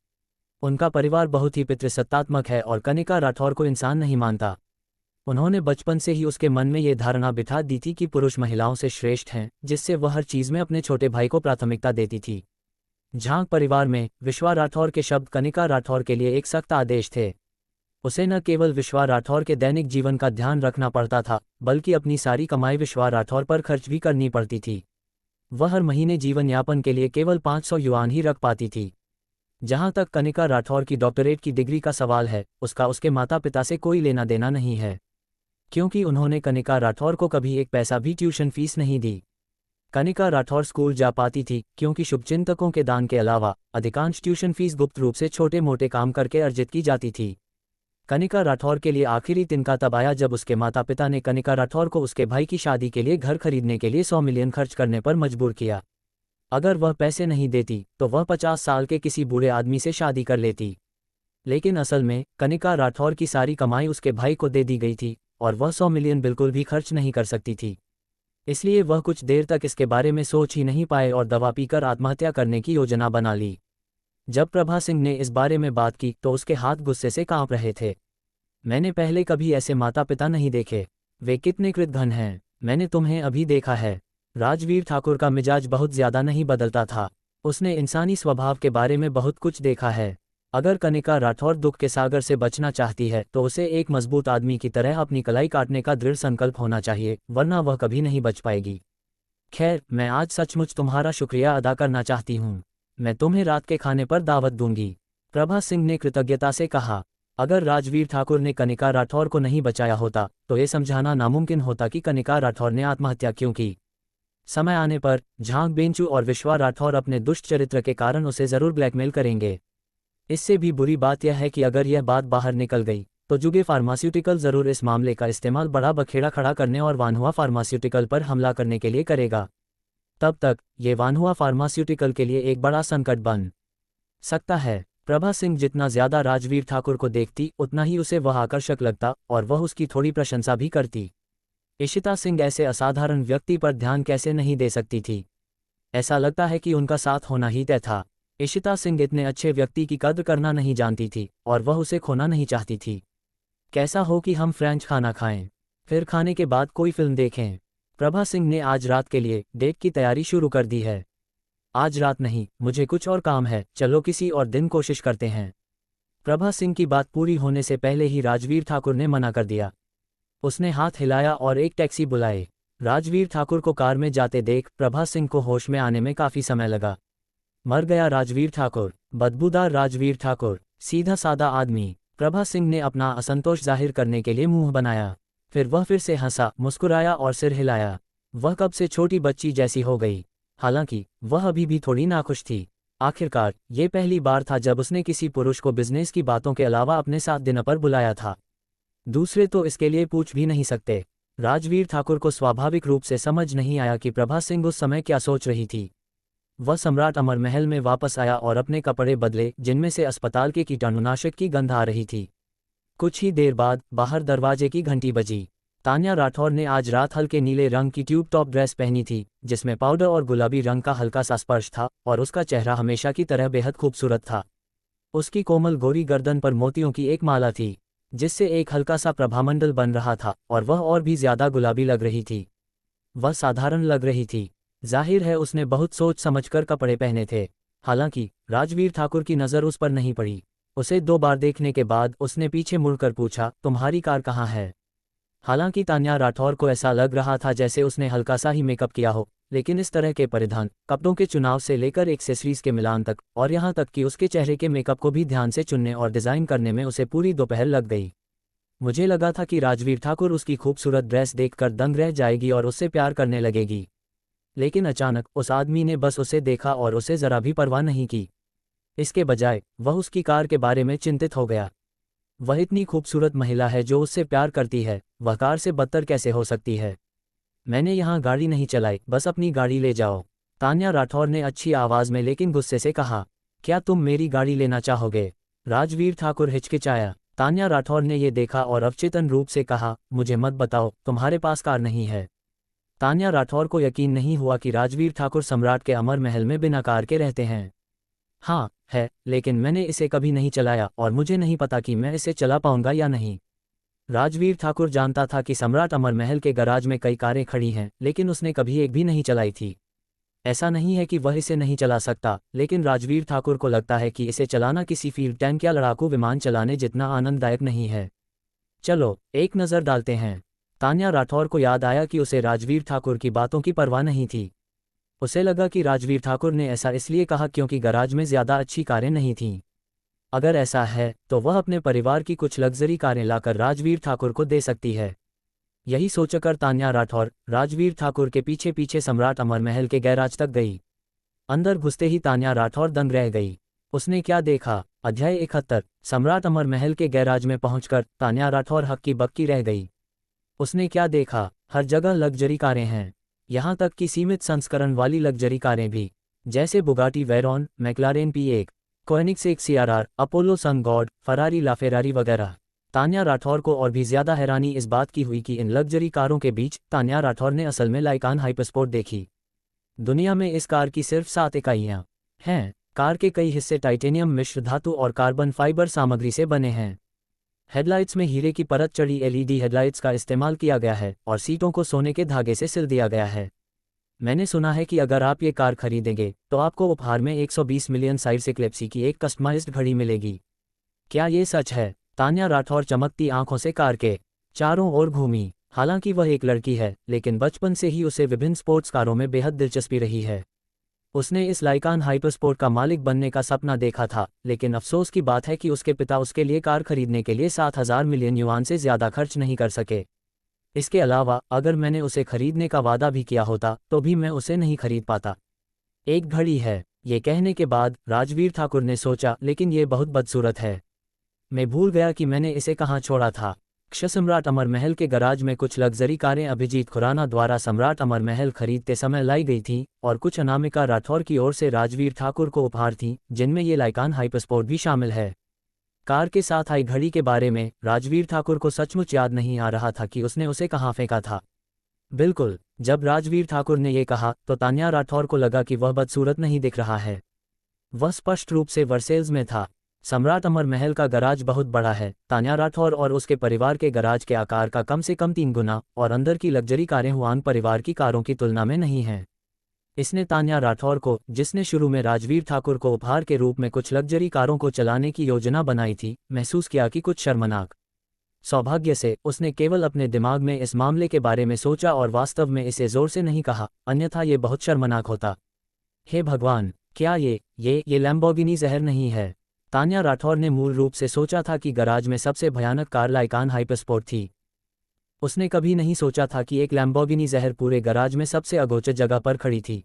उनका परिवार बहुत ही पितृसत्तात्मक है और कनिका राठौर को इंसान नहीं मानता। उन्होंने बचपन से ही उसके मन में ये धारणा बिठा दी थी कि पुरुष महिलाओं से श्रेष्ठ हैं, जिससे वह हर चीज में अपने छोटे भाई को प्राथमिकता देती थी। झांग परिवार में विश्वा राठौर के शब्द कनिका राठौर के लिए एक सख्त आदेश थे। उसे न केवल विश्वा राठौर के दैनिक जीवन का ध्यान रखना पड़ता था, बल्कि अपनी सारी कमाई विश्वा राठौर पर खर्च भी करनी पड़ती थी। वह हर महीने जीवन यापन के लिए केवल 500 युआन ही रख पाती थी। जहां तक कनिका राठौर की डॉक्टरेट की डिग्री का सवाल है, उसका उसके माता पिता से कोई लेना देना नहीं है, क्योंकि उन्होंने कनिका राठौर को कभी एक पैसा भी ट्यूशन फीस नहीं दी। कनिका राठौर स्कूल जा पाती थी क्योंकि शुभचिंतकों के दान के अलावा अधिकांश ट्यूशन फीस गुप्त रूप से छोटे मोटे काम करके अर्जित की जाती थी। कनिका राठौर के लिए आखिरी तिनका तब आया जब उसके माता पिता ने कनिका राठौर को उसके भाई की शादी के लिए घर खरीदने के लिए 100 मिलियन खर्च करने पर मजबूर किया। अगर वह पैसे नहीं देती तो वह 50 साल के किसी बूढ़े आदमी से शादी कर लेती। लेकिन असल में कनिका राठौर की सारी कमाई उसके भाई को दे दी गई थी और वह 100 मिलियन बिल्कुल भी खर्च नहीं कर सकती थी। इसलिए वह कुछ देर तक इसके बारे में सोच ही नहीं पाए और दवा पीकर आत्महत्या करने की योजना बना ली। जब प्रभा सिंह ने इस बारे में बात की तो उसके हाथ गुस्से से कांप रहे थे। मैंने पहले कभी ऐसे माता पिता नहीं देखे, वे कितने कृतघ्न हैं, मैंने तुम्हें अभी देखा है। राजवीर ठाकुर का मिजाज बहुत ज्यादा नहीं बदलता था। उसने इंसानी स्वभाव के बारे में बहुत कुछ देखा है। अगर कनिका राठौर दुख के सागर से बचना चाहती है तो उसे एक मजबूत आदमी की तरह अपनी कलाई काटने का दृढ़ संकल्प होना चाहिए, वरना वह कभी नहीं बच पाएगी। खैर, मैं आज सचमुच तुम्हारा शुक्रिया अदा करना चाहती हूँ। मैं तुम्हें रात के खाने पर दावत दूंगी, प्रभा सिंह ने कृतज्ञता से कहा। अगर राजवीर ठाकुर ने कनिका राठौर को नहीं बचाया होता तो ये समझाना नामुमकिन होता कि कनिका राठौर ने आत्महत्या क्यों की। समय आने पर झांग बेंचू और विश्वा राठौर अपने दुष्ट चरित्र के कारण उसे जरूर ब्लैकमेल करेंगे। इससे भी बुरी बात यह है कि अगर यह बात बाहर निकल गई तो जुगे फार्मास्यूटिकल जरूर इस मामले का इस्तेमाल बड़ा बखेड़ा खड़ा करने और वानहुआ फार्मास्यूटिकल पर हमला करने के लिए करेगा। तब तक ये वानहुआ फार्मास्यूटिकल के लिए एक बड़ा संकट बन सकता है। प्रभा सिंह जितना ज्यादा राजवीर ठाकुर को देखती उतना ही उसे वह आकर्षक लगता और वह उसकी थोड़ी प्रशंसा भी करती। इशिता सिंह ऐसे असाधारण व्यक्ति पर ध्यान कैसे नहीं दे सकती थी। ऐसा लगता है कि उनका साथ होना ही तय था। इशिता सिंह इतने अच्छे व्यक्ति की कद्र करना नहीं जानती थी और वह उसे खोना नहीं चाहती थी। कैसा हो कि हम फ्रेंच खाना खाएं, फिर खाने के बाद कोई फिल्म देखें। प्रभा सिंह ने आज रात के लिए डेट की तैयारी शुरू कर दी है। आज रात नहीं, मुझे कुछ और काम है, चलो किसी और दिन कोशिश करते हैं। प्रभा सिंह की बात पूरी होने से पहले ही राजवीर ठाकुर ने मना कर दिया। उसने हाथ हिलाया और एक टैक्सी बुलाई। राजवीर ठाकुर को कार में जाते देख प्रभा सिंह को होश में आने में काफी समय लगा। मर गया राजवीर ठाकुर, बदबूदार राजवीर ठाकुर, सीधा सादा आदमी। प्रभा सिंह ने अपना असंतोष जाहिर करने के लिए मुंह बनाया। फिर वह फिर से हंसा, मुस्कुराया और सिर हिलाया। वह कब से छोटी बच्ची जैसी हो गई। हालांकि वह अभी भी थोड़ी नाखुश थी। आखिरकार ये पहली बार था जब उसने किसी पुरुष को बिजनेस की बातों के अलावा अपने साथ डिनर पर बुलाया था। दूसरे तो इसके लिए पूछ भी नहीं सकते। राजवीर ठाकुर को स्वाभाविक रूप से समझ नहीं आया कि प्रभा सिंह उस समय क्या सोच रही थी। वह सम्राट अमर महल में वापस आया और अपने कपड़े बदले, जिनमें से अस्पताल के कीटाणुनाशक की गंध आ रही थी। कुछ ही देर बाद बाहर दरवाजे की घंटी बजी। तान्या राठौर ने आज रात हल्के नीले रंग की ट्यूब टॉप ड्रेस पहनी थी, जिसमें पाउडर और गुलाबी रंग का हल्का सा स्पर्श था, और उसका चेहरा हमेशा की तरह बेहद खूबसूरत था। उसकी कोमल गोरी गर्दन पर मोतियों की एक माला थी, जिससे एक हल्का सा प्रभामंडल बन रहा था, और वह और भी ज्यादा गुलाबी लग रही थी। वह साधारण लग रही थी। जाहिर है उसने बहुत सोच समझकर कपड़े पहने थे। हालांकि राजवीर ठाकुर की नज़र उस पर नहीं पड़ी। उसे 2 बार देखने के बाद उसने पीछे मुड़कर पूछा, तुम्हारी कार कहाँ है? हालांकि तान्या राठौर को ऐसा लग रहा था जैसे उसने हल्का सा ही मेकअप किया हो, लेकिन इस तरह के परिधान, कपड़ों के चुनाव से लेकर एक्सेसरीज के मिलान तक, और यहाँ तक कि उसके चेहरे के मेकअप को भी ध्यान से चुनने और डिज़ाइन करने में उसे पूरी दोपहर लग गई। मुझे लगा था कि राजवीर ठाकुर उसकी खूबसूरत ड्रेस देखकर दंग रह जाएगी और उससे प्यार करने लगेगी, लेकिन अचानक उस आदमी ने बस उसे देखा और उसे जरा भी परवाह नहीं की। इसके बजाय वह उसकी कार के बारे में चिंतित हो गया। वह इतनी खूबसूरत महिला है जो उससे प्यार करती है, वह कार से बदतर कैसे हो सकती है? मैंने यहाँ गाड़ी नहीं चलाई, बस अपनी गाड़ी ले जाओ, तान्या राठौर ने अच्छी आवाज में लेकिन गुस्से से कहा। क्या तुम मेरी गाड़ी लेना चाहोगे? राजवीर ठाकुर हिचकिचाया। तान्या राठौर ने यह देखा और अवचेतन रूप से कहा, मुझे मत बताओ, तुम्हारे पास कार नहीं है। तान्या राठौर को यकीन नहीं हुआ कि राजवीर ठाकुर सम्राट के अमर महल में बिना कार के रहते हैं। हाँ है, लेकिन मैंने इसे कभी नहीं चलाया और मुझे नहीं पता कि मैं इसे चला पाऊंगा या नहीं। राजवीर ठाकुर जानता था कि सम्राट अमर महल के गराज में कई कारें खड़ी हैं, लेकिन उसने कभी एक भी नहीं चलाई थी। ऐसा नहीं है कि वह इसे नहीं चला सकता, लेकिन राजवीर ठाकुर को लगता है कि इसे चलाना किसी फील्ड टैंक या लड़ाकू विमान चलाने जितना आनंददायक नहीं है। चलो एक नज़र डालते हैं। तान्या राठौर को याद आया कि उसे राजवीर ठाकुर की बातों की परवाह नहीं थी। उसे लगा कि राजवीर ठाकुर ने ऐसा इसलिए कहा क्योंकि गराज में ज्यादा अच्छी कारें नहीं थीं। अगर ऐसा है तो वह अपने परिवार की कुछ लग्जरी कारें लाकर राजवीर ठाकुर को दे सकती है। यही सोचकर तान्या राठौर राजवीर ठाकुर के पीछे पीछे सम्राट अमर महल के गैराज तक गई। अंदर घुसते ही तान्या राठौर दंग रह गई। उसने क्या देखा? अध्याय 71। सम्राट अमर महल के गैराज में पहुंचकर तान्या राठौर हक्की बक्की रह गई। उसने क्या देखा? हर जगह लग्जरी कारें हैं, यहाँ तक कि सीमित संस्करण वाली लग्जरी कारें भी, जैसे Bugatti Veyron, McLaren P1, Koenigsegg CRR, Apollo sun god, Ferrari LaFerrari वगैरह। तान्या राठौर को और भी ज्यादा हैरानी इस बात की हुई कि इन लग्जरी कारों के बीच तान्या राठौर ने असल में लाइकान हाइपरस्पोर्ट देखी। दुनिया में इस कार की सिर्फ 7 इकाइयाँ हैं। कार के कई हिस्से टाइटेनियम मिश्र धातु और कार्बन फाइबर सामग्री से बने हैं। हेडलाइट्स में हीरे की परत चढ़ी LED हेडलाइट्स का इस्तेमाल किया गया है और सीटों को सोने के धागे से सिल दिया गया है। मैंने सुना है कि अगर आप ये कार खरीदेंगे तो आपको उपहार में 120 मिलियन साइज इक्लिप्सी की एक कस्टमाइज्ड घड़ी मिलेगी। क्या ये सच है? तान्या राठौर चमकती आंखों से कार के चारों ओर घूमी। हालांकि वह एक लड़की है, लेकिन बचपन से ही उसे विभिन्न स्पोर्ट्स कारों में बेहद दिलचस्पी रही है। उसने इस लाइकान हाइपरस्पोर्ट का मालिक बनने का सपना देखा था, लेकिन अफसोस की बात है कि उसके पिता उसके लिए कार खरीदने के लिए 7,000 मिलियन युआन से ज्यादा खर्च नहीं कर सके। इसके अलावा अगर मैंने उसे खरीदने का वादा भी किया होता तो भी मैं उसे नहीं खरीद पाता। एक घड़ी है। ये कहने के बाद राजवीर ठाकुर ने सोचा, लेकिन ये बहुत बदसूरत है। मैं भूल गया कि मैंने इसे कहाँ छोड़ा था। सम्राट अमर महल के गराज में कुछ लग्जरी कारें अभिजीत खुराना द्वारा सम्राट अमर महल खरीदते समय लाई गई थीं और कुछ अनामिका राठौर की ओर से राजवीर ठाकुर को उपहार थीं, जिनमें ये लाइकान हाइपरस्पोर्ट भी शामिल है। कार के साथ आई घड़ी के बारे में राजवीर ठाकुर को सचमुच याद नहीं आ रहा था कि उसने उसे कहाँ फेंका था। बिल्कुल, जब राजवीर ठाकुर ने ये कहा तो तान्या राठौर को लगा कि वह बदसूरत नहीं दिख रहा है। वह स्पष्ट रूप से वर्सेल्स में था। सम्राट अमर महल का गराज बहुत बड़ा है, तान्या राठौर और उसके परिवार के गराज के आकार का कम से कम 3 गुना, और अंदर की लग्जरी कारें हुआंग परिवार की कारों की तुलना में नहीं हैं। इसने तान्या राठौर को, जिसने शुरू में राजवीर ठाकुर को उपहार के रूप में कुछ लग्जरी कारों को चलाने की योजना बनाई थी, महसूस किया कि कुछ शर्मनाक। सौभाग्य से उसने केवल अपने दिमाग में इस मामले के बारे में सोचा और वास्तव में इसे जोर से नहीं कहा, अन्यथा ये बहुत शर्मनाक होता। हे भगवान, क्या ये लैम्बोर्गिनी जहर नहीं है? तान्या राठौर ने मूल रूप से सोचा था कि गराज में सबसे भयानक कार लाइकान हाइपरस्पोर्ट थी। उसने कभी नहीं सोचा था कि एक लैम्बोर्गिनी जहर पूरे गराज में सबसे अगोचर जगह पर खड़ी थी।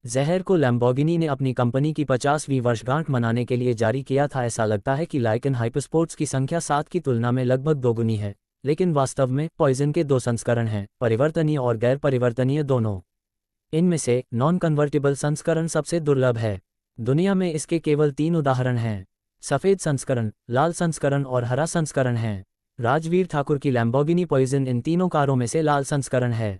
जहर को लैम्बोर्गिनी ने अपनी कंपनी की 50वीं वर्षगांठ मनाने के लिए जारी किया था। ऐसा लगता है कि लाइकान हाइपरस्पोर्ट्स की संख्या 7 की तुलना में लगभग दोगुनी है, लेकिन वास्तव में पॉइजन के 2 संस्करण हैं, परिवर्तनीय और गैर परिवर्तनीय दोनों। इनमें से नॉन कन्वर्टिबल संस्करण सबसे दुर्लभ है। दुनिया में इसके केवल 3 उदाहरण हैं। सफ़ेद संस्करण, लाल संस्करण और हरा संस्करण हैं। राजवीर ठाकुर की लैम्बोर्गिनी पॉइजन इन तीनों कारों में से लाल संस्करण है।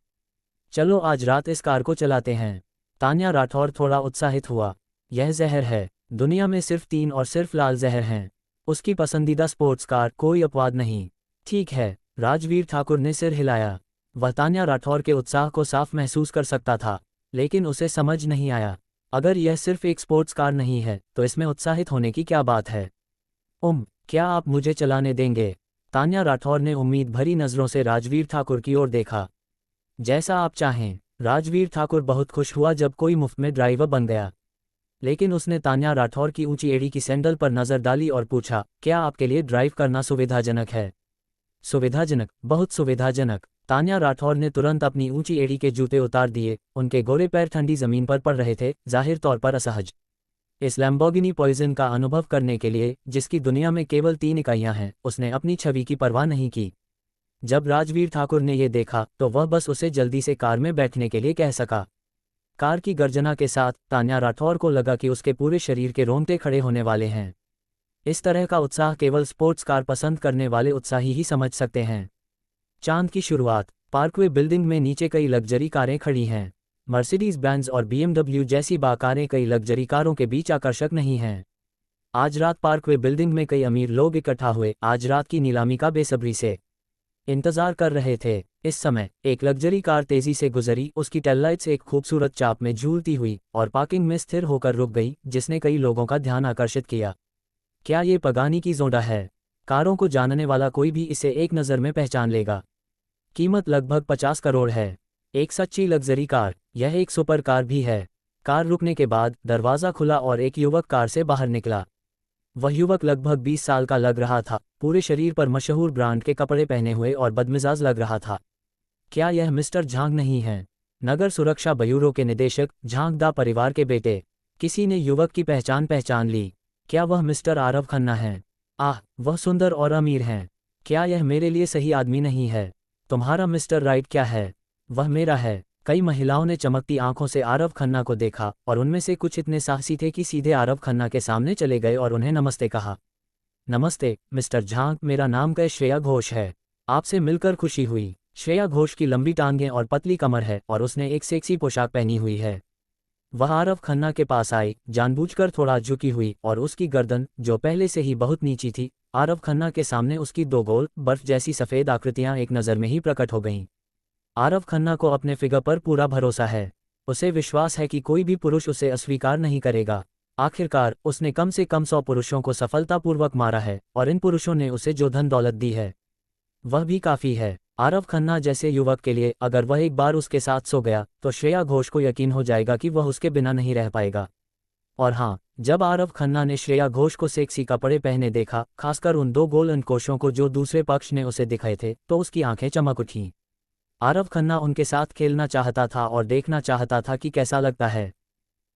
चलो आज रात इस कार को चलाते हैं। तान्या राठौर थोड़ा उत्साहित हुआ। यह जहर है। दुनिया में सिर्फ 3 और सिर्फ लाल जहर हैं। उसकी पसंदीदा स्पोर्ट्स कार, कोई अपवाद नहीं। ठीक है, राजवीर ठाकुर ने सिर हिलाया। वह तान्या राठौर के उत्साह को साफ महसूस कर सकता था, लेकिन उसे समझ नहीं आया। अगर यह सिर्फ एक स्पोर्ट्स कार नहीं है तो इसमें उत्साहित होने की क्या बात है? क्या आप मुझे चलाने देंगे? तान्या राठौर ने उम्मीद भरी नज़रों से राजवीर ठाकुर की ओर देखा। जैसा आप चाहें। राजवीर ठाकुर बहुत खुश हुआ जब कोई मुफ्त में ड्राइवर बन गया। लेकिन उसने तान्या राठौर की ऊंची एड़ी की सैंडल पर नज़र डाली और पूछा, क्या आपके लिए ड्राइव करना सुविधाजनक है? सुविधाजनक, बहुत सुविधाजनक। तान्या राठौर ने तुरंत अपनी ऊंची एड़ी के जूते उतार दिए। उनके गोरे पैर ठंडी जमीन पर पड़ रहे थे, जाहिर तौर पर असहज। इस लैम्बोर्गिनी पॉइजन का अनुभव करने के लिए, जिसकी दुनिया में केवल 3 इकाइयां हैं, उसने अपनी छवि की परवाह नहीं की। जब राजवीर ठाकुर ने यह देखा तो वह बस उसे जल्दी से कार में बैठने के लिए कह सका। कार की गर्जना के साथ तान्या राठौर को लगा कि उसके पूरे शरीर के रोंगटे खड़े होने वाले हैं। इस तरह का उत्साह केवल स्पोर्ट्स कार पसंद करने वाले उत्साही ही समझ सकते हैं। चांद की शुरुआत। पार्कवे बिल्डिंग में नीचे कई लग्जरी कारें खड़ी हैं। मर्सिडीज बेंज और BMW जैसी कारें कई लग्जरी कारों के बीच आकर्षक नहीं हैं। आज रात पार्कवे बिल्डिंग में कई अमीर लोग इकट्ठा हुए, आज रात की नीलामी का बेसब्री से इंतजार कर रहे थे। इस समय एक लग्जरी कार तेजी से गुजरी। उसकी टेललाइट्स एक खूबसूरत चाप में झूलती हुई और पार्किंग में स्थिर होकर रुक गई, जिसने कई लोगों का ध्यान आकर्षित किया। क्या ये पगानी की जोड़ा है? कारों को जानने वाला कोई भी इसे एक नज़र में पहचान लेगा। कीमत लगभग 50 करोड़ है। एक सच्ची लग्जरी कार। यह एक सुपर कार भी है। कार रुकने के बाद दरवाज़ा खुला और एक युवक कार से बाहर निकला। वह युवक लगभग 20 साल का लग रहा था, पूरे शरीर पर मशहूर ब्रांड के कपड़े पहने हुए और बदमिजाज लग रहा था। क्या यह मिस्टर झांग नहीं है? नगर सुरक्षा ब्यूरो के निदेशक झांग दा परिवार के बेटे। किसी ने युवक की पहचान ली। क्या वह मिस्टर आरव खन्ना है? आह, वह सुंदर और अमीर हैं। क्या यह मेरे लिए सही आदमी नहीं है? तुम्हारा मिस्टर राइट क्या है? वह मेरा है। कई महिलाओं ने चमकती आंखों से आरव खन्ना को देखा और उनमें से कुछ इतने साहसी थे कि सीधे आरव खन्ना के सामने चले गए और उन्हें नमस्ते कहा। नमस्ते मिस्टर झांग, मेरा नाम श्रेया घोष है। आपसे मिलकर खुशी हुई। श्रेया घोष की लंबी टांगें और पतली कमर है और उसने एक सेक्सी पोशाक पहनी हुई है। वह आरव खन्ना के पास आई, जानबूझकर थोड़ा झुकी हुई, और उसकी गर्दन, जो पहले से ही बहुत नीची थी, आरव खन्ना के सामने उसकी 2 गोल बर्फ जैसी सफ़ेद आकृतियां एक नज़र में ही प्रकट हो गईं। आरव खन्ना को अपने फिगर पर पूरा भरोसा है। उसे विश्वास है कि कोई भी पुरुष उसे अस्वीकार नहीं करेगा। आखिरकार उसने कम से कम 100 पुरुषों को सफलतापूर्वक मारा है, और इन पुरुषों ने उसे जो धन दौलत दी है वह भी काफ़ी है। आरव खन्ना जैसे युवक के लिए अगर वह एक बार उसके साथ सो गया तो श्रेया घोष को यकीन हो जाएगा कि वह उसके बिना नहीं रह पाएगा। और हाँ, जब आरव खन्ना ने श्रेया घोष को सेक्सी कपड़े पहने देखा, खासकर उन 2 गोल अंकोशों को जो दूसरे पक्ष ने उसे दिखाए थे, तो उसकी आंखें चमक उठीं। आरव खन्ना उनके साथ खेलना चाहता था और देखना चाहता था कि कैसा लगता है।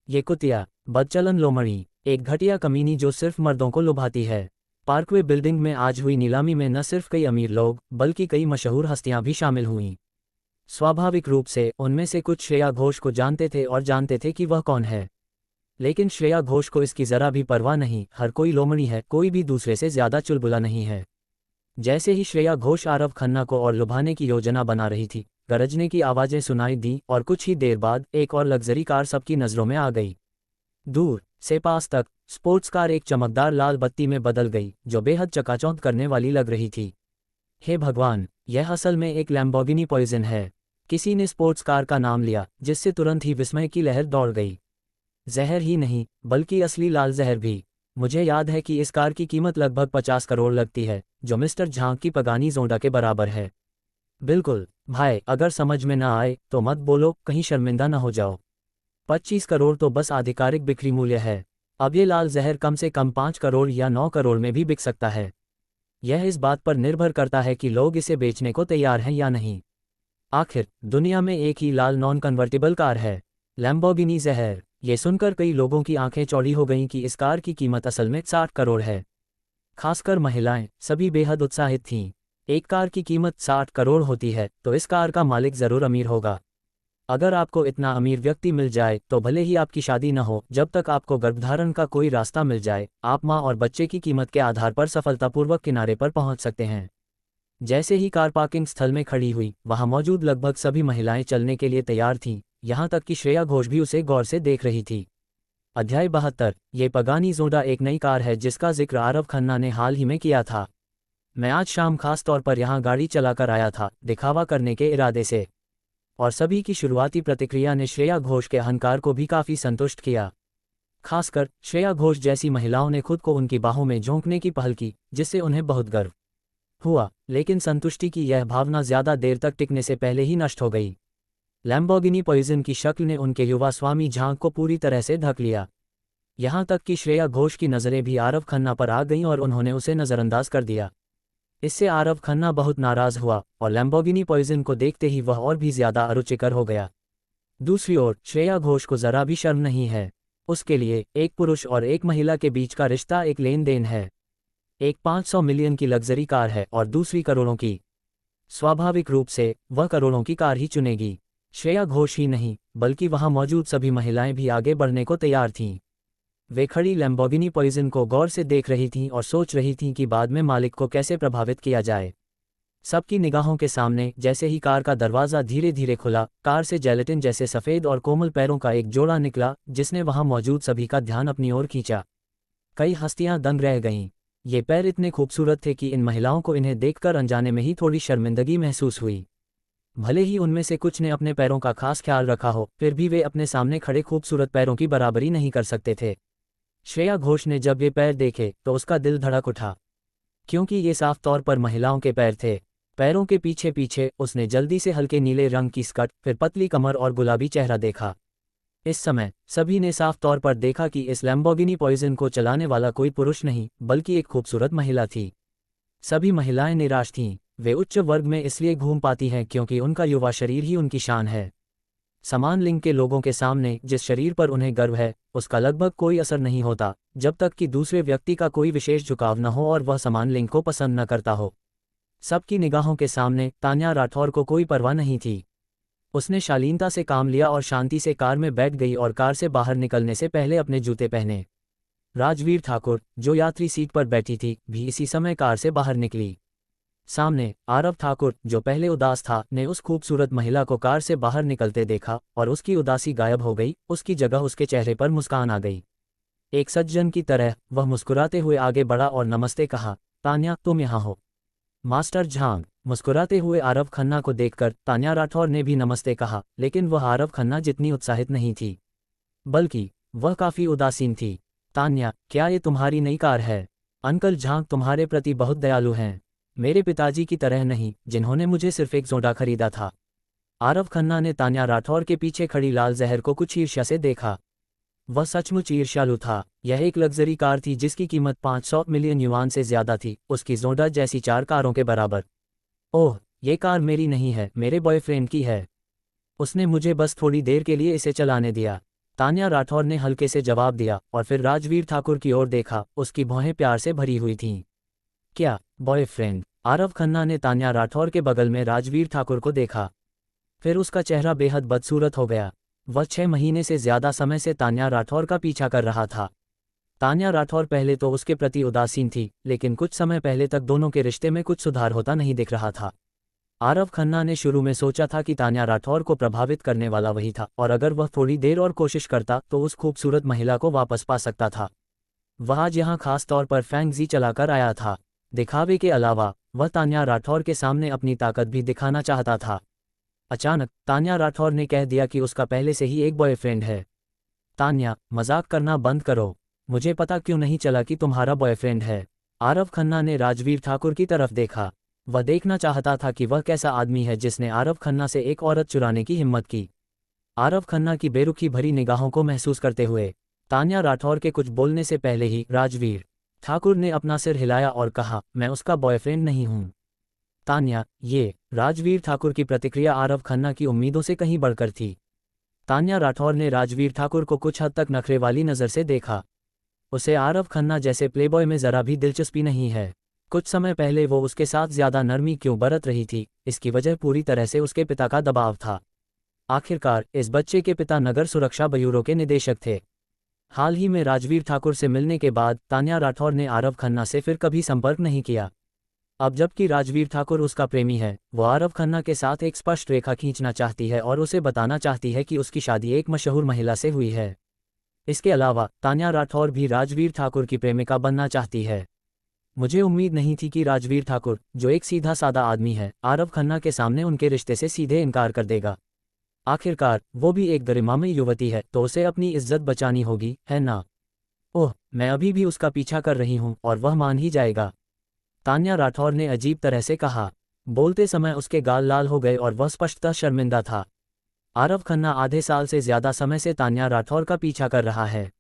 ये कुतिया, बदचलन लोमड़ी, एक घटिया कमीनी जो सिर्फ मर्दों को लुभाती है। पार्कवे बिल्डिंग में आज हुई नीलामी में न सिर्फ कई अमीर लोग बल्कि कई मशहूर हस्तियां भी शामिल हुईं। स्वाभाविक रूप से उनमें से कुछ श्रेया घोष को जानते थे और जानते थे कि वह कौन है। लेकिन श्रेया घोष को इसकी जरा भी परवाह नहीं, हर कोई लोमड़ी है, कोई भी दूसरे से ज्यादा चुलबुला नहीं है। जैसे ही श्रेया घोष आरव खन्ना को और लुभाने की योजना बना रही थी, गरजने की आवाजें सुनाई दी और कुछ ही देर बाद एक और लग्जरी कार सबकी नजरों में आ गई। दूर से पास तक स्पोर्ट्स कार एक चमकदार लाल बत्ती में बदल गई जो बेहद चकाचौंध करने वाली लग रही थी। हे भगवान, यह असल में एक लैम्बोर्गिनी पॉइजन है। किसी ने स्पोर्ट्स कार का नाम लिया, जिससे तुरंत ही विस्मय की लहर दौड़ गई। जहर ही नहीं बल्कि असली लाल जहर भी। मुझे याद है कि इस कार की कीमत लगभग 50 करोड़ लगती है, जो मिस्टर झांग की पगानी जोंडा के बराबर है। बिल्कुल भाई, अगर समझ में ना आए तो मत बोलो, कहीं शर्मिंदा ना हो जाओ। 25 करोड़ तो बस आधिकारिक बिक्री मूल्य है। अब ये लाल जहर कम से कम 5 करोड़ या 9 करोड़ में भी बिक सकता है। यह इस बात पर निर्भर करता है कि लोग इसे बेचने को तैयार हैं या नहीं। आखिर दुनिया में एक ही लाल नॉन कन्वर्टिबल कार है, लैम्बोर्गिनी जहर। ये सुनकर कई लोगों की आंखें चौड़ी हो गईं कि इस कार की कीमत असल में 60 करोड़ है। खासकर महिलाएं सभी बेहद उत्साहित थीं। एक कार की कीमत 60 करोड़ होती है तो इस कार का मालिक जरूर अमीर होगा। अगर आपको इतना अमीर व्यक्ति मिल जाए तो भले ही आपकी शादी न हो, जब तक आपको गर्भधारण का कोई रास्ता मिल जाए, आप मां और बच्चे की कीमत के आधार पर सफलतापूर्वक किनारे पर पहुंच सकते हैं। जैसे ही कार पार्किंग स्थल में खड़ी हुई, वहां मौजूद लगभग सभी महिलाएं चलने के लिए तैयार थीं, यहां तक कि श्रेया घोष भी उसे गौर से देख रही थी। अध्याय 72। ये पगानी जोंडा एक नई कार है जिसका जिक्र आरव खन्ना ने हाल ही में किया था। मैं आज शाम खास तौर पर यहां गाड़ी चलाकर आया था, दिखावा करने के इरादे से। और सभी की शुरुआती प्रतिक्रिया ने श्रेया घोष के अहंकार को भी काफी संतुष्ट किया। खासकर श्रेया घोष जैसी महिलाओं ने खुद को उनकी बाहों में झोंकने की पहल की, जिससे उन्हें बहुत गर्व हुआ। लेकिन संतुष्टि की यह भावना ज्यादा देर तक टिकने से पहले ही नष्ट हो गई। लैम्बोर्गिनी पॉइजन की शक्ल ने उनके युवा स्वामी झांग को पूरी तरह से ढक लिया। यहां तक कि श्रेया घोष की नज़रें भी आरव खन्ना पर आ गईं और उन्होंने उसे नज़रअंदाज कर दिया। इससे आरव खन्ना बहुत नाराज हुआ और लैम्बोर्गिनी पॉइजन को देखते ही वह और भी ज्यादा अरुचिकर हो गया। दूसरी ओर श्रेया घोष को जरा भी शर्म नहीं है। उसके लिए एक पुरुष और एक महिला के बीच का रिश्ता एक लेन देन है। एक 500 मिलियन की लग्जरी कार है और दूसरी करोड़ों की। स्वाभाविक रूप से वह करोड़ों की कार ही चुनेगी। श्रेया घोष ही नहीं बल्कि वहां मौजूद सभी महिलाएं भी आगे बढ़ने को तैयार थीं। वे खड़ी लैम्बोर्गिनी पॉइजन को गौर से देख रही थीं और सोच रही थीं कि बाद में मालिक को कैसे प्रभावित किया जाए। सबकी निगाहों के सामने जैसे ही कार का दरवाज़ा धीरे धीरे खुला, कार से जेलेटिन जैसे सफ़ेद और कोमल पैरों का एक जोड़ा निकला, जिसने वहां मौजूद सभी का ध्यान अपनी ओर खींचा। कई हस्तियां दंग रह गईं। ये पैर इतने खूबसूरत थे कि इन महिलाओं को इन्हें देखकर अनजाने में ही थोड़ी शर्मिंदगी महसूस हुई। भले ही उनमें से कुछ ने अपने पैरों का खास ख्याल रखा हो, फिर भी वे अपने सामने खड़े खूबसूरत पैरों की बराबरी नहीं कर सकते थे। श्रेया घोष ने जब ये पैर देखे तो उसका दिल धड़क उठा, क्योंकि ये साफ तौर पर महिलाओं के पैर थे। पैरों के पीछे पीछे उसने जल्दी से हल्के नीले रंग की स्कर्ट, फिर पतली कमर और गुलाबी चेहरा देखा। इस समय सभी ने साफ तौर पर देखा कि इस लैम्बोर्गिनी पॉइजन को चलाने वाला कोई पुरुष नहीं बल्कि एक खूबसूरत महिला थी। सभी महिलाएं निराश थीं। वे उच्च वर्ग में इसलिए घूम पाती हैं क्योंकि उनका युवा शरीर ही उनकी शान है। समान लिंग के लोगों के सामने जिस शरीर पर उन्हें गर्व है, उसका लगभग कोई असर नहीं होता जब तक कि दूसरे व्यक्ति का कोई विशेष झुकाव न हो और वह समान लिंग को पसंद न करता हो। सबकी निगाहों के सामने तान्या राठौर को कोई परवाह नहीं थी। उसने शालीनता से काम लिया और शांति से कार में बैठ गई और कार से बाहर निकलने से पहले अपने जूते पहने। राजवीर ठाकुर, जो यात्री सीट पर बैठी थी, भी इसी समय कार से बाहर निकली। सामने आरव ठाकुर, जो पहले उदास था, ने उस खूबसूरत महिला को कार से बाहर निकलते देखा और उसकी उदासी गायब हो गई। उसकी जगह उसके चेहरे पर मुस्कान आ गई। एक सज्जन की तरह वह मुस्कुराते हुए आगे बढ़ा और नमस्ते कहा। तान्या, तुम यहाँ हो? मास्टर झांग। मुस्कुराते हुए आरव खन्ना को देखकर तान्या राठौर ने भी नमस्ते कहा, लेकिन वह आरव खन्ना जितनी उत्साहित नहीं थी, बल्कि वह काफी उदासीन थी। तान्या, क्या ये तुम्हारी नई कार है? अंकल झांग तुम्हारे प्रति बहुत दयालु हैं, मेरे पिताजी की तरह नहीं, जिन्होंने मुझे सिर्फ एक जोड़ा खरीदा था। आरव खन्ना ने तान्या राठौर के पीछे खड़ी लाल जहर को कुछ ईर्ष्या से देखा। वह सचमुच ईर्ष्यालु था। यह एक लग्जरी कार थी जिसकी कीमत 500 मिलियन युआन से ज्यादा थी, उसकी जोड़ा जैसी 4 कारों के बराबर। ओह, ये कार मेरी नहीं है, मेरे बॉयफ्रेंड की है। उसने मुझे बस थोड़ी देर के लिए इसे चलाने दिया। तान्या राठौर ने हल्के से जवाब दिया और फिर राजवीर ठाकुर की ओर देखा। उसकी भौहें प्यार से भरी हुई थीं। क्या बॉयफ्रेंड? आरव खन्ना ने तान्या राठौर के बगल में राजवीर ठाकुर को देखा। फिर उसका चेहरा बेहद बदसूरत हो गया। वह 6 महीने से ज्यादा समय से तान्या राठौर का पीछा कर रहा था। तान्या राठौर पहले तो उसके प्रति उदासीन थी, लेकिन कुछ समय पहले तक दोनों के रिश्ते में कुछ सुधार होता नहीं दिख रहा था। आरव खन्ना ने शुरू में सोचा था कि तान्या राठौर को प्रभावित करने वाला वही था, और अगर वह थोड़ी देर और कोशिश करता तो उस खूबसूरत महिला को वापस पा सकता था। वह आज यहाँ खास तौर पर फैंगजी चलाकर आया था। दिखावे के अलावा वह तान्या राठौर के सामने अपनी ताकत भी दिखाना चाहता था। अचानक तान्या राठौर ने कह दिया कि उसका पहले से ही एक बॉयफ्रेंड है। तान्या, मजाक करना बंद करो। मुझे पता क्यों नहीं चला कि तुम्हारा बॉयफ्रेंड है। आरव खन्ना ने राजवीर ठाकुर की तरफ देखा। वह देखना चाहता था कि वह कैसा आदमी है जिसने आरव खन्ना से एक औरत चुराने की हिम्मत की। आरव खन्ना की बेरुखी भरी निगाहों को महसूस करते हुए तान्या राठौर के कुछ बोलने से पहले ही राजवीर ठाकुर ने अपना सिर हिलाया और कहा, मैं उसका बॉयफ्रेंड नहीं हूं। तान्या, ये राजवीर ठाकुर की प्रतिक्रिया आरव खन्ना की उम्मीदों से कहीं बढ़कर थी। तान्या राठौर ने राजवीर ठाकुर को कुछ हद तक नखरे वाली नज़र से देखा। उसे आरव खन्ना जैसे प्लेबॉय में जरा भी दिलचस्पी नहीं है। कुछ समय पहले वो उसके साथ ज्यादा नरमी क्यों बरत रही थी, इसकी वजह पूरी तरह से उसके पिता का दबाव था। आखिरकार इस बच्चे के पिता नगर सुरक्षा ब्यूरो के निदेशक थे। हाल ही में राजवीर ठाकुर से मिलने के बाद तान्या राठौर ने आरव खन्ना से फिर कभी संपर्क नहीं किया। अब जबकि राजवीर ठाकुर उसका प्रेमी है, वो आरव खन्ना के साथ एक स्पष्ट रेखा खींचना चाहती है और उसे बताना चाहती है कि उसकी शादी एक मशहूर महिला से हुई है। इसके अलावा तान्या राठौर भी राजवीर ठाकुर की प्रेमिका बनना चाहती है। मुझे उम्मीद नहीं थी कि राजवीर ठाकुर, जो एक सीधा सादा आदमी है, आरव खन्ना के सामने उनके रिश्ते से सीधे इनकार कर देगा। आखिरकार वो भी एक गरिमामयी युवती है, तो उसे अपनी इज्जत बचानी होगी, है ना? ओह, मैं अभी भी उसका पीछा कर रही हूँ और वह मान ही जाएगा, तान्या राठौर ने अजीब तरह से कहा। बोलते समय उसके गाल लाल हो गए और वह स्पष्टतः शर्मिंदा था। आरव खन्ना आधे साल से ज्यादा समय से तान्या राठौर का पीछा कर रहा है।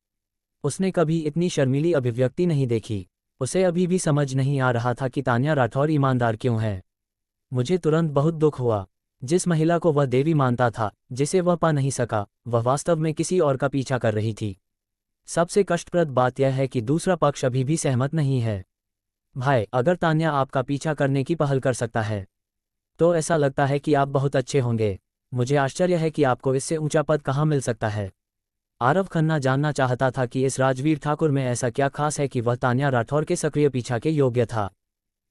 उसने कभी इतनी शर्मीली अभिव्यक्ति नहीं देखी। उसे अभी भी समझ नहीं आ रहा था कि तान्या राठौर ईमानदार क्यों है। मुझे तुरंत बहुत दुख हुआ। जिस महिला को वह देवी मानता था, जिसे वह पा नहीं सका, वह वास्तव में किसी और का पीछा कर रही थी। सबसे कष्टप्रद बात यह है कि दूसरा पक्ष अभी भी सहमत नहीं है। भाई, अगर तान्या आपका पीछा करने की पहल कर सकता है, तो ऐसा लगता है कि आप बहुत अच्छे होंगे। मुझे आश्चर्य है कि आपको इससे ऊंचा पद कहाँ मिल सकता है। आरव खन्ना जानना चाहता था कि इस राजवीर ठाकुर में ऐसा क्या खास है कि वह तान्या राठौर के सक्रिय पीछा के योग्य था।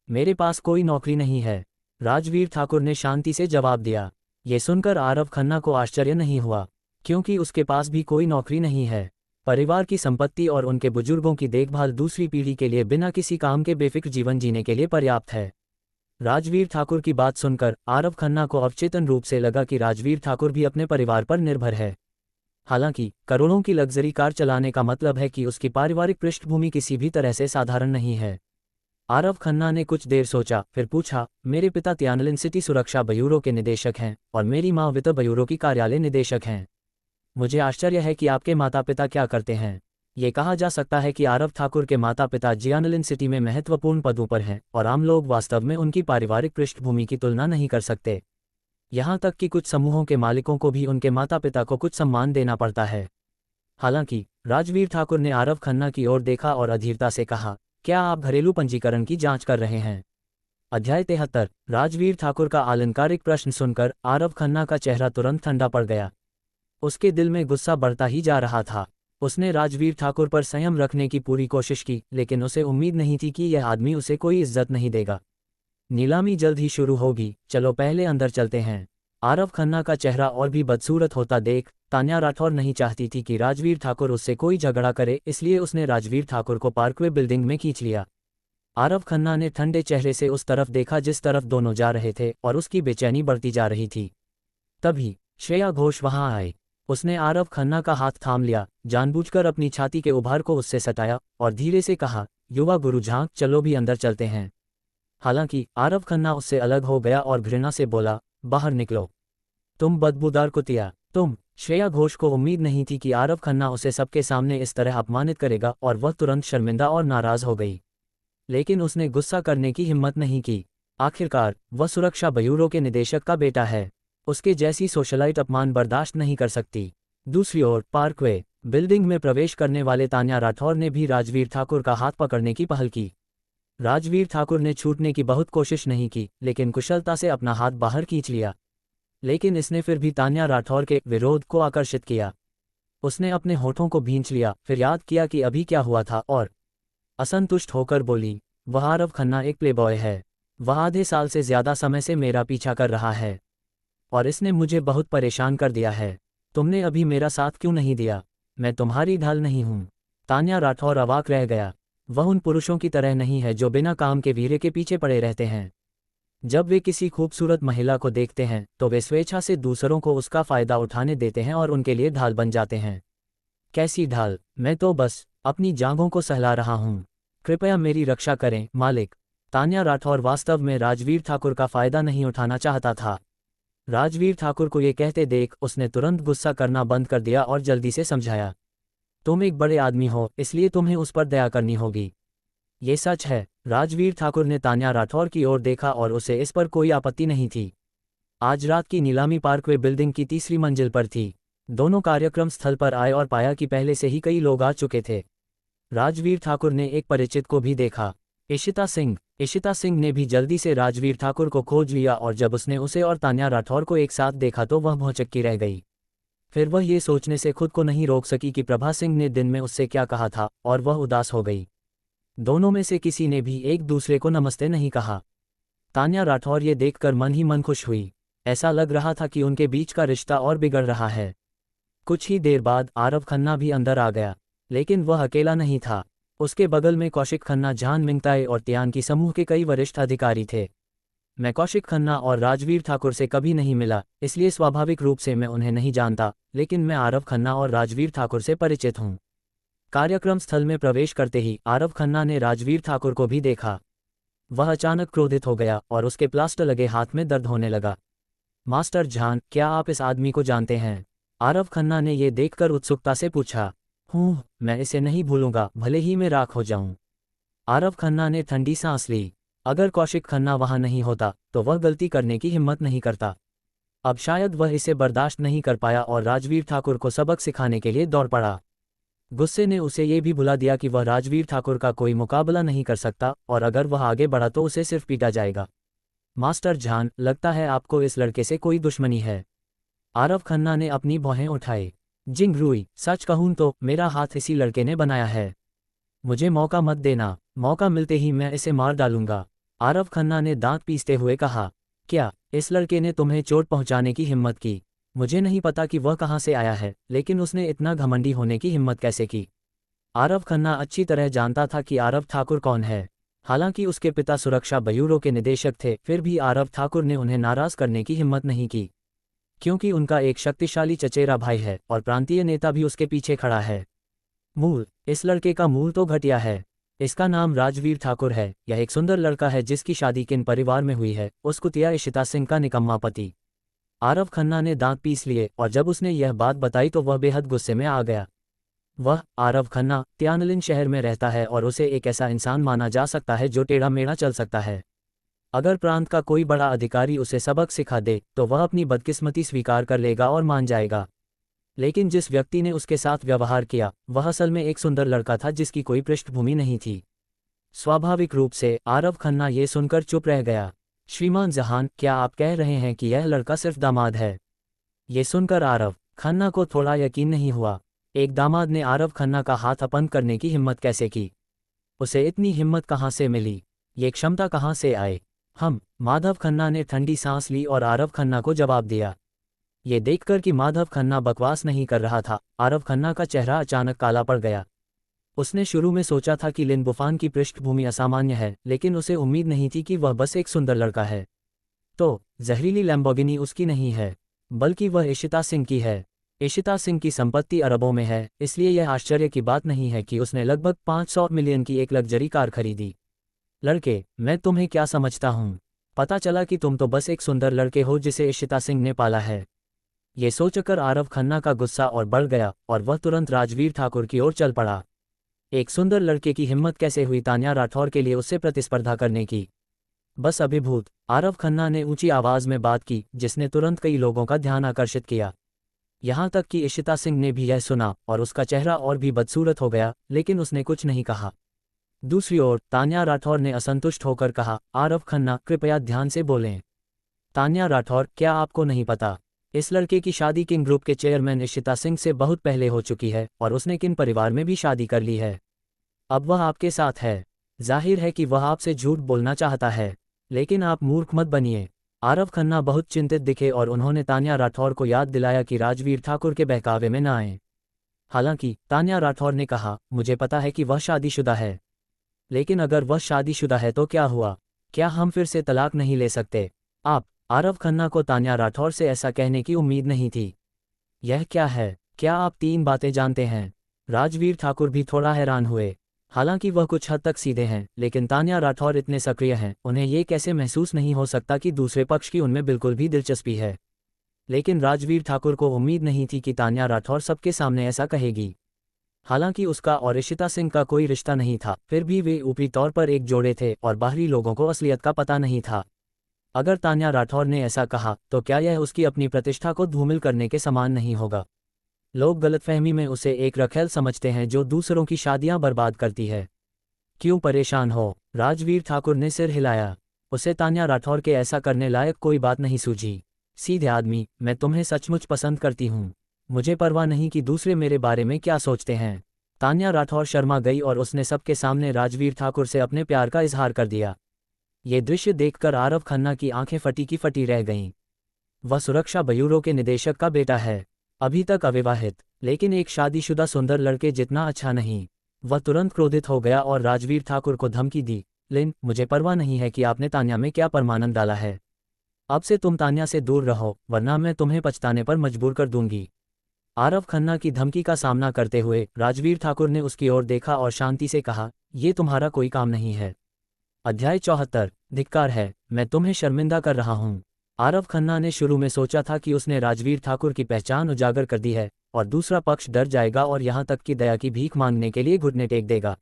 मेरे पास कोई नौकरी नहीं है, राजवीर ठाकुर ने शांति से जवाब दिया। ये सुनकर आरव खन्ना को आश्चर्य नहीं हुआ, क्योंकि उसके पास भी कोई नौकरी नहीं है। परिवार की संपत्ति और उनके बुजुर्गों की देखभाल दूसरी पीढ़ी के लिए बिना किसी काम के बेफिक्र जीवन जीने के लिए पर्याप्त है। राजवीर ठाकुर की बात सुनकर आरव खन्ना को अवचेतन रूप से लगा कि राजवीर ठाकुर भी अपने परिवार पर निर्भर है। हालांकि करोड़ों की लग्जरी कार चलाने का मतलब है कि उसकी पारिवारिक पृष्ठभूमि किसी भी तरह से साधारण नहीं है। आरव खन्ना ने कुछ देर सोचा, फिर पूछा, मेरे पिता तियानलिन सिटी सुरक्षा ब्यूरो के निदेशक हैं और मेरी माँ वित्त ब्यूरो की कार्यालय निदेशक हैं। मुझे आश्चर्य है कि आपके माता पिता क्या करते हैं। ये कहा जा सकता है कि आरव ठाकुर के माता पिता जियानलिन सिटी में महत्वपूर्ण पदों पर हैं और आम लोग वास्तव में उनकी पारिवारिक पृष्ठभूमि की तुलना नहीं कर सकते। यहाँ तक कि कुछ समूहों के मालिकों को भी उनके माता पिता को कुछ सम्मान देना पड़ता है। हालांकि राजवीर ठाकुर ने आरव खन्ना की ओर देखा और अधीरता से कहा, क्या आप घरेलू पंजीकरण की जांच कर रहे हैं? अध्याय 73। राजवीर ठाकुर का आलंकारिक प्रश्न सुनकर आरव खन्ना का चेहरा तुरंत ठंडा पड़ गया। उसके दिल में गुस्सा बढ़ता ही जा रहा था। उसने राजवीर ठाकुर पर संयम रखने की पूरी कोशिश की, लेकिन उसे उम्मीद नहीं थी कि यह आदमी उसे कोई इज्जत नहीं देगा। नीलामी जल्द ही शुरू होगी, चलो पहले अंदर चलते हैं। आरव खन्ना का चेहरा और भी बदसूरत होता देख तान्या राठौर नहीं चाहती थी कि राजवीर ठाकुर उससे कोई झगड़ा करे, इसलिए उसने राजवीर ठाकुर को पार्कवे बिल्डिंग में खींच लिया। आरव खन्ना ने ठंडे चेहरे से उस तरफ देखा जिस तरफ दोनों जा रहे थे और उसकी बेचैनी बढ़ती जा रही थी। तभी श्रेया घोष वहां आए। उसने आरव खन्ना का हाथ थाम लिया, जानबूझकर अपनी छाती के उभार को उससे सटाया और धीरे से कहा, युवा गुरु झांक, चलो भी अंदर चलते हैं। हालांकि आरव खन्ना उससे अलग हो गया और घृणा से बोला, बाहर निकलो, तुम बदबूदार कुतिया, तुम। श्रेया घोष को उम्मीद नहीं थी कि आरव खन्ना उसे सबके सामने इस तरह अपमानित करेगा और वह तुरंत शर्मिंदा और नाराज हो गई। लेकिन उसने गुस्सा करने की हिम्मत नहीं की। आखिरकार वह सुरक्षा ब्यूरो के निदेशक का बेटा है। उसके जैसी सोशलाइट अपमान बर्दाश्त नहीं कर सकती। दूसरी ओर पार्कवे बिल्डिंग में प्रवेश करने वाले तान्या राठौर ने भी राजवीर ठाकुर का हाथ पकड़ने की पहल की। राजवीर ठाकुर ने छूटने की बहुत कोशिश नहीं की, लेकिन कुशलता से अपना हाथ बाहर खींच लिया। लेकिन इसने फिर भी तान्या राठौर के विरोध को आकर्षित किया। उसने अपने होठों को भींच लिया, फिर याद किया कि अभी क्या हुआ था और असंतुष्ट होकर बोली, वह आरव खन्ना एक प्लेबॉय है। वह आधे साल से ज्यादा समय से मेरा पीछा कर रहा है और इसने मुझे बहुत परेशान कर दिया है। तुमने अभी मेरा साथ क्यों नहीं दिया? मैं तुम्हारी ढाल नहीं हूं। तान्या राठौर अवाक रह गया। वह उन पुरुषों की तरह नहीं है जो बिना काम के वीर्य के पीछे पड़े रहते हैं। जब वे किसी खूबसूरत महिला को देखते हैं तो वे स्वेच्छा से दूसरों को उसका फायदा उठाने देते हैं और उनके लिए ढाल बन जाते हैं। कैसी ढाल? मैं तो बस अपनी जांघों को सहला रहा हूं। कृपया मेरी रक्षा करें, मालिक। तान्या राठौर वास्तव में राजवीर ठाकुर का फायदा नहीं उठाना चाहता था। राजवीर ठाकुर को ये कहते देख उसने तुरंत गुस्सा करना बंद कर दिया और जल्दी से समझाया, तुम एक बड़े आदमी हो, इसलिए तुम्हें उस पर दया करनी होगी। ये सच है। राजवीर ठाकुर ने तान्या राठौर की ओर देखा और उसे इस पर कोई आपत्ति नहीं थी। आज रात की नीलामी पार्कवे बिल्डिंग की तीसरी मंजिल पर थी। दोनों कार्यक्रम स्थल पर आए और पाया कि पहले से ही कई लोग आ चुके थे। राजवीर ठाकुर ने एक परिचित को भी देखा, इशिता सिंह। इशिता सिंह ने भी जल्दी से राजवीर ठाकुर को खोज लिया और जब उसने उसे और तान्या राठौर को एक साथ देखा तो वह भौचक्की रह गई। फिर वह ये सोचने से खुद को नहीं रोक सकी कि प्रभा सिंह ने दिन में उससे क्या कहा था और वह उदास हो गई। दोनों में से किसी ने भी एक दूसरे को नमस्ते नहीं कहा। तान्या राठौर ये देखकर मन ही मन खुश हुई। ऐसा लग रहा था कि उनके बीच का रिश्ता और बिगड़ रहा है। कुछ ही देर बाद आरव खन्ना भी अंदर आ गया, लेकिन वह अकेला नहीं था। उसके बगल में कौशिक खन्ना, जान मिंगताई और तियान की समूह के कई वरिष्ठ अधिकारी थे। मैं कौशिक खन्ना और राजवीर ठाकुर से कभी नहीं मिला, इसलिए स्वाभाविक रूप से मैं उन्हें नहीं जानता, लेकिन मैं आरव खन्ना और राजवीर ठाकुर से परिचित हूँ। कार्यक्रम स्थल में प्रवेश करते ही आरव खन्ना ने राजवीर ठाकुर को भी देखा। वह अचानक क्रोधित हो गया और उसके प्लास्टर लगे हाथ में दर्द होने लगा। मास्टर झान, क्या आप इस आदमी को जानते हैं? आरव खन्ना ने ये देखकर उत्सुकता से पूछा। मैं इसे नहीं भूलूंगा, भले ही मैं राख हो जाऊं। आरव खन्ना ने ठंडी सांस ली। अगर कौशिक खन्ना वहां नहीं होता तो वह गलती करने की हिम्मत नहीं करता। अब शायद वह इसे बर्दाश्त नहीं कर पाया और राजवीर ठाकुर को सबक सिखाने के लिए दौड़ पड़ा। गुस्से ने उसे ये भी भुला दिया कि वह राजवीर ठाकुर का कोई मुकाबला नहीं कर सकता और अगर वह आगे बढ़ा तो उसे सिर्फ पीटा जाएगा। मास्टर झान, लगता है आपको इस लड़के से कोई दुश्मनी है। आरव खन्ना ने अपनी भौहें उठाई। जिंग रुई, सच कहूं तो मेरा हाथ इसी लड़के ने बनाया है। मुझे मौका मत देना, मौका मिलते ही मैं इसे मार डालूंगा। आरव खन्ना ने दांत पीसते हुए कहा, क्या इस लड़के ने तुम्हें चोट पहुंचाने की हिम्मत की? मुझे नहीं पता कि वह कहां से आया है, लेकिन उसने इतना घमंडी होने की हिम्मत कैसे की? आरव खन्ना अच्छी तरह जानता था कि आरव ठाकुर कौन है। हालांकि उसके पिता सुरक्षा ब्यूरो के निदेशक थे, फिर भी आरव ठाकुर ने उन्हें नाराज करने की हिम्मत नहीं की, क्योंकि उनका एक शक्तिशाली चचेरा भाई है और प्रांतीय नेता भी उसके पीछे खड़ा है। मूल, इस लड़के का मूल तो घटिया है। इसका नाम राजवीर ठाकुर है। यह एक सुंदर लड़का है जिसकी शादी किन परिवार में हुई है, उस कुतिया इशिता सिंह का निकम्मा पति। आरव खन्ना ने दांत पीस लिए और जब उसने यह बात बताई तो वह बेहद गुस्से में आ गया। वह आरव खन्ना तियानलिन शहर में रहता है और उसे एक ऐसा इंसान माना जा सकता है जो टेढ़ा मेढ़ा चल सकता है। अगर प्रांत का कोई बड़ा अधिकारी उसे सबक सिखा दे तो वह अपनी बदकिस्मती स्वीकार कर लेगा और मान जाएगा। लेकिन जिस व्यक्ति ने उसके साथ व्यवहार किया वह असल में एक सुंदर लड़का था जिसकी कोई पृष्ठभूमि नहीं थी। स्वाभाविक रूप से आरव खन्ना ये सुनकर चुप रह गया। श्रीमान जहान, क्या आप कह रहे हैं कि यह लड़का सिर्फ दामाद है? ये सुनकर आरव खन्ना को थोड़ा यकीन नहीं हुआ। एक दामाद ने आरव खन्ना का हाथ अपंग करने की हिम्मत कैसे की? उसे इतनी हिम्मत कहाँ से मिली? ये क्षमता कहाँ से आए? माधव खन्ना ने ठंडी सांस ली और आरव खन्ना को जवाब दिया। ये देखकर कि माधव खन्ना बकवास नहीं कर रहा था, आरव खन्ना का चेहरा अचानक काला पड़ गया। उसने शुरू में सोचा था कि लिन बुफान की पृष्ठभूमि असामान्य है, लेकिन उसे उम्मीद नहीं थी कि वह बस एक सुंदर लड़का है। तो जहरीली लैम्बोर्गिनी उसकी नहीं है, बल्कि वह इशिता सिंह की है। इशिता सिंह की संपत्ति अरबों में है, इसलिए यह आश्चर्य की बात नहीं है कि उसने लगभग 500 मिलियन की एक लग्जरी कार खरीदी। लड़के, मैं तुम्हें क्या समझता हूँ? पता चला कि तुम तो बस एक सुंदर लड़के हो जिसे इशिता सिंह ने पाला है। ये सोचकर आरव खन्ना का गुस्सा और बढ़ गया और वह तुरंत राजवीर ठाकुर की ओर चल पड़ा। एक सुंदर लड़के की हिम्मत कैसे हुई तान्या राठौर के लिए उससे प्रतिस्पर्धा करने की? बस अभिभूत, आरव खन्ना ने ऊंची आवाज में बात की जिसने तुरंत कई लोगों का ध्यान आकर्षित किया। यहां तक कि इशिता सिंह ने भी यह सुना और उसका चेहरा और भी बदसूरत हो गया, लेकिन उसने कुछ नहीं कहा। दूसरी ओर तान्या राठौर ने असंतुष्ट होकर कहा, आरव खन्ना कृपया ध्यान से बोलें। तान्या राठौर, क्या आपको नहीं पता इस लड़के की शादी किंग ग्रुप के चेयरमैन इशिता सिंह से बहुत पहले हो चुकी है और उसने किन परिवार में भी शादी कर ली है। अब वह आपके साथ है। जाहिर है कि वह आपसे झूठ बोलना चाहता है, लेकिन आप मूर्ख मत बनिए। आरव खन्ना बहुत चिंतित दिखे और उन्होंने तान्या राठौर को याद दिलाया कि राजवीर ठाकुर के बहकावे में न आए। हालांकि तान्या राठौर ने कहा, मुझे पता है कि वह शादीशुदा है, लेकिन अगर वह शादीशुदा है तो क्या हुआ? क्या हम फिर से तलाक नहीं ले सकते? आप आरव खन्ना को तान्या राठौर से ऐसा कहने की उम्मीद नहीं थी। यह क्या है? क्या आप 3 बातें जानते हैं? राजवीर ठाकुर भी थोड़ा हैरान हुए। हालांकि वह कुछ हद तक सीधे हैं, लेकिन तान्या राठौर इतने सक्रिय हैं, उन्हें ये कैसे महसूस नहीं हो सकता कि दूसरे पक्ष की उनमें बिल्कुल भी दिलचस्पी है। लेकिन राजवीर ठाकुर को उम्मीद नहीं थी कि तान्या राठौर सबके सामने ऐसा कहेगी। हालांकि उसका और इशिता सिंह का कोई रिश्ता नहीं था, फिर भी वे ऊपरी तौर पर एक जोड़े थे और बाहरी लोगों को असलियत का पता नहीं था। अगर तान्या राठौर ने ऐसा कहा तो क्या यह उसकी अपनी प्रतिष्ठा को धूमिल करने के समान नहीं होगा? लोग गलतफहमी में उसे एक रखेल समझते हैं जो दूसरों की शादियां बर्बाद करती है। क्यों परेशान हो? राजवीर ठाकुर ने सिर हिलाया। उसे तान्या राठौर के ऐसा करने लायक कोई बात नहीं सूझी। सीधे आदमी, मैं तुम्हें सचमुच पसंद करती हूँ। मुझे परवाह नहीं कि दूसरे मेरे बारे में क्या सोचते हैं। तान्या राठौर शर्मा गई और उसने सबके सामने राजवीर ठाकुर से अपने प्यार का इजहार कर दिया। ये दृश्य देखकर आरव खन्ना की आंखें फटी की फटी रह गईं। वह सुरक्षा ब्यूरो के निदेशक का बेटा है, अभी तक अविवाहित, लेकिन एक शादीशुदा सुंदर लड़के जितना अच्छा नहीं। वह तुरंत क्रोधित हो गया और राजवीर ठाकुर को धमकी दी, लिन, मुझे परवाह नहीं है कि आपने तान्या में क्या परमानंद डाला है। अब से तुम तान्या से दूर रहो, वरना मैं तुम्हें पछताने पर मजबूर कर दूंगी। आरव खन्ना की धमकी का सामना करते हुए राजवीर ठाकुर ने उसकी ओर देखा और शांति से कहा, ये तुम्हारा कोई काम नहीं है। अध्याय 74, धिक्कार है, मैं तुम्हें शर्मिंदा कर रहा हूँ। आरव खन्ना ने शुरू में सोचा था कि उसने राजवीर ठाकुर की पहचान उजागर कर दी है और दूसरा पक्ष डर जाएगा और यहाँ तक कि दया की भीख मांगने के लिए घुटने टेक देगा।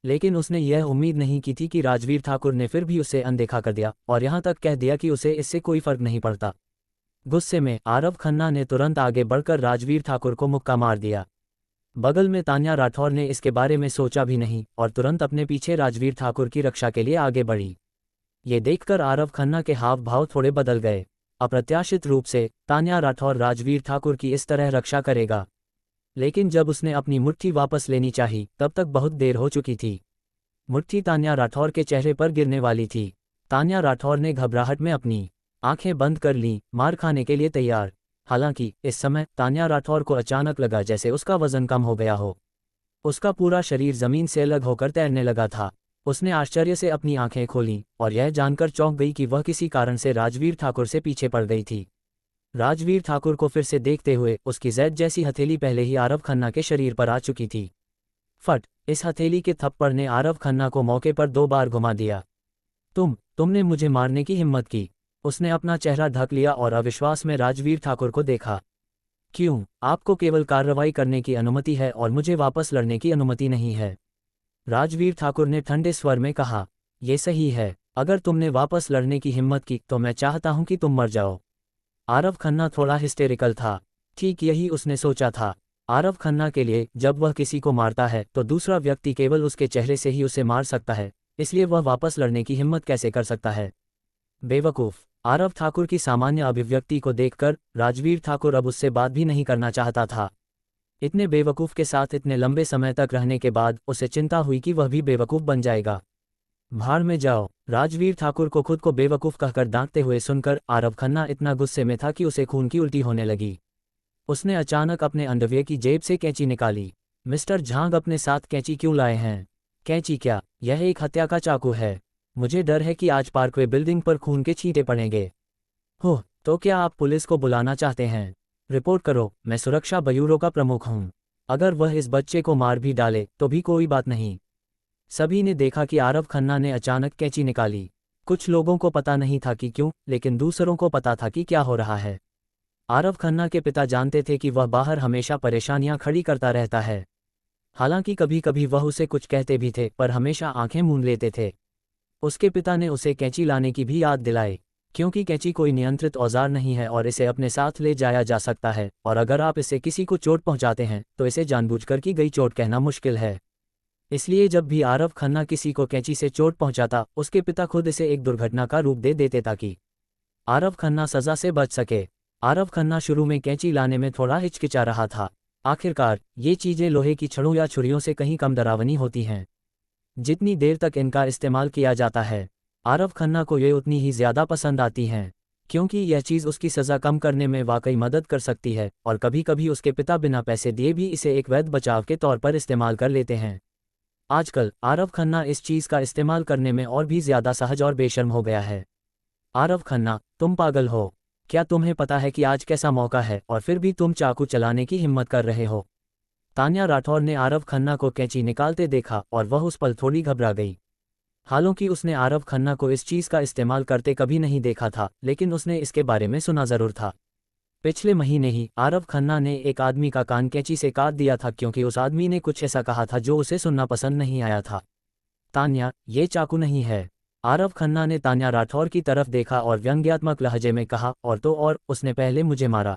लेकिन उसने यह उम्मीद नहीं की थी कि राजवीर ठाकुर ने फिर भी उसे अनदेखा कर दिया और यहाँ तक कह दिया कि उसे इससे कोई फर्क नहीं पड़ता। गुस्से में आरव खन्ना ने तुरंत आगे बढ़कर राजवीर ठाकुर को मुक्का मार दिया। बगल में तान्या राठौर ने इसके बारे में सोचा भी नहीं और तुरंत अपने पीछे राजवीर ठाकुर की रक्षा के लिए आगे बढ़ी। ये देखकर आरव खन्ना के हाव भाव थोड़े बदल गए। अप्रत्याशित रूप से तान्या राठौर राजवीर ठाकुर की इस तरह रक्षा करेगा, लेकिन जब उसने अपनी मुट्ठी वापस लेनी चाही तब तक बहुत देर हो चुकी थी। मुट्ठी तान्या राठौर के चेहरे पर गिरने वाली थी। तान्या राठौर ने घबराहट में अपनी आंखें बंद कर लीं, मार खाने के लिए तैयार। हालांकि इस समय तान्या राठौर को अचानक लगा जैसे उसका वजन कम हो गया हो। उसका पूरा शरीर जमीन से अलग होकर तैरने लगा था। उसने आश्चर्य से अपनी आंखें खोलीं और यह जानकर चौंक गई कि वह किसी कारण से राजवीर ठाकुर से पीछे पड़ गई थी। राजवीर ठाकुर को फिर से देखते हुए उसकी जैद जैसी हथेली पहले ही आरव खन्ना के शरीर पर आ चुकी थी। फट! इस हथेली के थप्पड़ ने आरव खन्ना को मौके पर 2 बार घुमा दिया। तुमने मुझे मारने की हिम्मत की। उसने अपना चेहरा ढक लिया और अविश्वास में राजवीर ठाकुर को देखा। क्यों? आपको केवल कार्रवाई करने की अनुमति है और मुझे वापस लड़ने की अनुमति नहीं है। राजवीर ठाकुर ने ठंडे स्वर में कहा, यह सही है। अगर तुमने वापस लड़ने की हिम्मत की तो मैं चाहता हूं कि तुम मर जाओ। आरव खन्ना थोड़ा हिस्टेरिकल था। ठीक यही उसने सोचा था। आरव खन्ना के लिए जब वह किसी को मारता है तो दूसरा व्यक्ति केवल उसके चेहरे से ही उसे मार सकता है, इसलिए वह वापस लड़ने की हिम्मत कैसे कर सकता है? बेवकूफ़! आरव ठाकुर की सामान्य अभिव्यक्ति को देखकर राजवीर ठाकुर अब उससे बात भी नहीं करना चाहता था। इतने बेवकूफ़ के साथ इतने लंबे समय तक रहने के बाद उसे चिंता हुई कि वह भी बेवकूफ़ बन जाएगा। भाड़ में जाओ! राजवीर ठाकुर को खुद को बेवकूफ़ कहकर डांटते हुए सुनकर आरव खन्ना इतना गुस्से में था कि उसे खून की उल्टी होने लगी। उसने अचानक अपने अंडरवियर की जेब से कैंची निकाली। मिस्टर झांग, अपने साथ कैंची क्यों लाए हैं? कैंची क्या? यह एक हत्या का चाकू है। मुझे डर है कि आज पार्कवे बिल्डिंग पर खून के छींटे पड़ेंगे। हो, तो क्या आप पुलिस को बुलाना चाहते हैं? रिपोर्ट करो, मैं सुरक्षा ब्यूरो का प्रमुख हूँ। अगर वह इस बच्चे को मार भी डाले तो भी कोई बात नहीं। सभी ने देखा कि आरव खन्ना ने अचानक कैंची निकाली। कुछ लोगों को पता नहीं था कि क्यों, लेकिन दूसरों को पता था कि क्या हो रहा है। आरव खन्ना के पिता जानते थे कि वह बाहर हमेशा परेशानियां खड़ी करता रहता है। हालांकि कभी कभी वह उसे कुछ कहते भी थे पर हमेशा आंखें मूंद लेते थे। उसके पिता ने उसे कैंची लाने की भी याद दिलाई, क्योंकि कैंची कोई नियंत्रित औजार नहीं है और इसे अपने साथ ले जाया जा सकता है, और अगर आप इसे किसी को चोट पहुंचाते हैं तो इसे जानबूझकर की गई चोट कहना मुश्किल है। इसलिए जब भी आरव खन्ना किसी को कैंची से चोट पहुंचाता, उसके पिता खुद इसे एक दुर्घटना का रूप दे देते ताकि आरव खन्ना सजा से बच सके। आरव खन्ना शुरू में कैंची लाने में थोड़ा हिचकिचा रहा था। आखिरकार ये चीजें लोहे की छड़ों या छुरियों से कहीं कम डरावनी होती हैं। जितनी देर तक इनका इस्तेमाल किया जाता है, आरव खन्ना को ये उतनी ही ज़्यादा पसंद आती हैं, क्योंकि यह चीज़ उसकी सज़ा कम करने में वाकई मदद कर सकती है और कभी कभी उसके पिता बिना पैसे दिए भी इसे एक वैध बचाव के तौर पर इस्तेमाल कर लेते हैं। आजकल आरव खन्ना इस चीज़ का इस्तेमाल करने में और भी ज़्यादा सहज और बेशर्म हो गया है। आरव खन्ना, तुम पागल हो? क्या तुम्हें पता है कि आज कैसा मौका है और फिर भी तुम चाकू चलाने की हिम्मत कर रहे हो? तान्या राठौर ने आरव खन्ना को कैंची निकालते देखा और वह उस पल थोड़ी घबरा गई। हालांकि उसने आरव खन्ना को इस चीज़ का इस्तेमाल करते कभी नहीं देखा था, लेकिन उसने इसके बारे में सुना ज़रूर था। पिछले महीने ही आरव खन्ना ने एक आदमी का कान कैंची से काट दिया था, क्योंकि उस आदमी ने कुछ ऐसा कहा था जो उसे सुनना पसंद नहीं आया था। तान्या, ये चाकू नहीं है। आरव खन्ना ने तान्या राठौर की तरफ देखा और व्यंग्यात्मक लहजे में कहा, और तो और, उसने पहले मुझे मारा।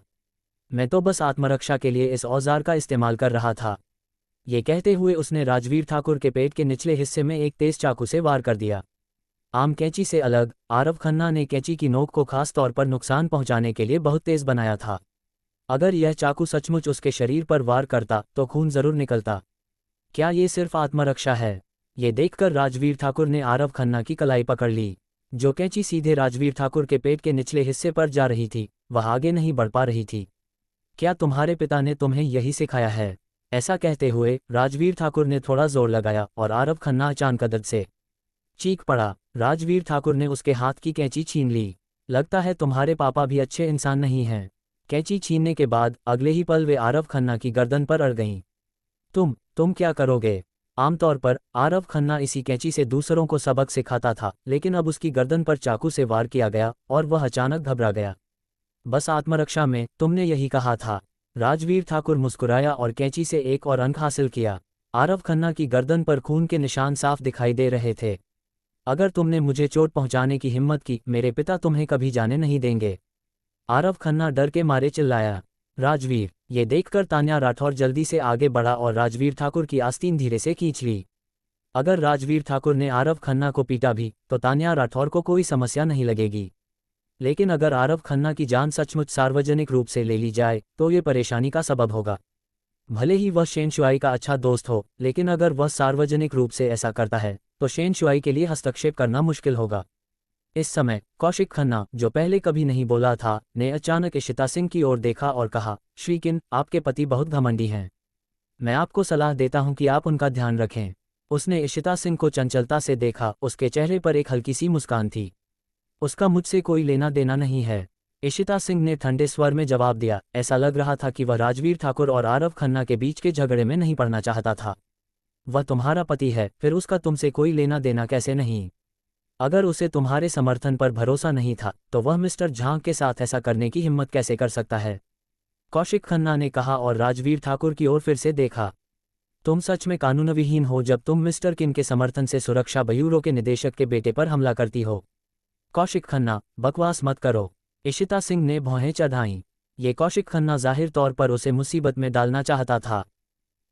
मैं तो बस आत्मरक्षा के लिए इस औजार का इस्तेमाल कर रहा था। ये कहते हुए उसने राजवीर ठाकुर के पेट के निचले हिस्से में एक तेज चाकू से वार कर दिया। आम कैंची से अलग, आरव खन्ना ने कैंची की नोक को खास तौर पर नुकसान पहुंचाने के लिए बहुत तेज बनाया था। अगर यह चाकू सचमुच उसके शरीर पर वार करता तो खून जरूर निकलता। क्या ये सिर्फ आत्मरक्षा है? ये देखकर राजवीर ठाकुर ने आरव खन्ना की कलाई पकड़ ली। जो कैंची सीधे राजवीर ठाकुर के पेट के निचले हिस्से पर जा रही थी, वह आगे नहीं बढ़ पा रही थी। क्या तुम्हारे पिता ने तुम्हें यही सिखाया है? ऐसा कहते हुए राजवीर ठाकुर ने थोड़ा जोर लगाया और आरव खन्ना अचानक दर्द से चीख पड़ा। राजवीर ठाकुर ने उसके हाथ की कैंची छीन ली। लगता है तुम्हारे पापा भी अच्छे इंसान नहीं हैं। कैंची छीनने के बाद अगले ही पल वे आरव खन्ना की गर्दन पर अड़ गईं। तुम क्या करोगे? आमतौर पर आरव खन्ना इसी कैंची से दूसरों को सबक सिखाता था, लेकिन अब उसकी गर्दन पर चाकू से वार किया गया और वह अचानक घबरा गया। बस आत्मरक्षा में, तुमने यही कहा था। राजवीर ठाकुर मुस्कुराया और कैंची से एक और अंक हासिल किया। आरव खन्ना की गर्दन पर खून के निशान साफ दिखाई दे रहे थे। अगर तुमने मुझे चोट पहुंचाने की हिम्मत की, मेरे पिता तुम्हें कभी जाने नहीं देंगे। आरव खन्ना डर के मारे चिल्लाया। राजवीर, ये देखकर तान्या राठौर जल्दी से आगे बढ़ा और राजवीर ठाकुर की आस्तीन धीरे से खींच ली। अगर राजवीर ठाकुर ने आरव खन्ना को पीटा भी तो तान्या राठौर को कोई समस्या नहीं लगेगी, लेकिन अगर आरव खन्ना की जान सचमुच सार्वजनिक रूप से ले ली जाए तो ये परेशानी का सबब होगा। भले ही वह शेन शुआई का अच्छा दोस्त हो, लेकिन अगर वह सार्वजनिक रूप से ऐसा करता है तो शेन शुआई के लिए हस्तक्षेप करना मुश्किल होगा। इस समय कौशिक खन्ना, जो पहले कभी नहीं बोला था, ने अचानक इशिता सिंह की ओर देखा और कहा, श्री किन, आपके पति बहुत घमंडी हैं। मैं आपको सलाह देता हूं कि आप उनका ध्यान रखें। उसने इशिता सिंह को चंचलता से देखा। उसके चेहरे पर एक हल्की सी मुस्कान थी। उसका मुझसे कोई लेना देना नहीं है, इशिता सिंह ने ठंडे स्वर में जवाब दिया। ऐसा लग रहा था कि वह राजवीर ठाकुर और आरव खन्ना के बीच के झगड़े में नहीं पड़ना चाहता था। वह तुम्हारा पति है, फिर उसका तुमसे कोई लेना देना कैसे नहीं? अगर उसे तुम्हारे समर्थन पर भरोसा नहीं था तो वह मिस्टर झांग के साथ ऐसा करने की हिम्मत कैसे कर सकता है? कौशिक खन्ना ने कहा और राजवीर ठाकुर की ओर फिर से देखा। तुम सच में कानूनविहीन हो जब तुम मिस्टर किन के समर्थन से सुरक्षा ब्यूरो के निदेशक के बेटे पर हमला करती हो। कौशिक खन्ना, बकवास मत करो, इशिता सिंह ने भौहें चढ़ाईं। ये कौशिक खन्ना जाहिर तौर पर उसे मुसीबत में डालना चाहता था।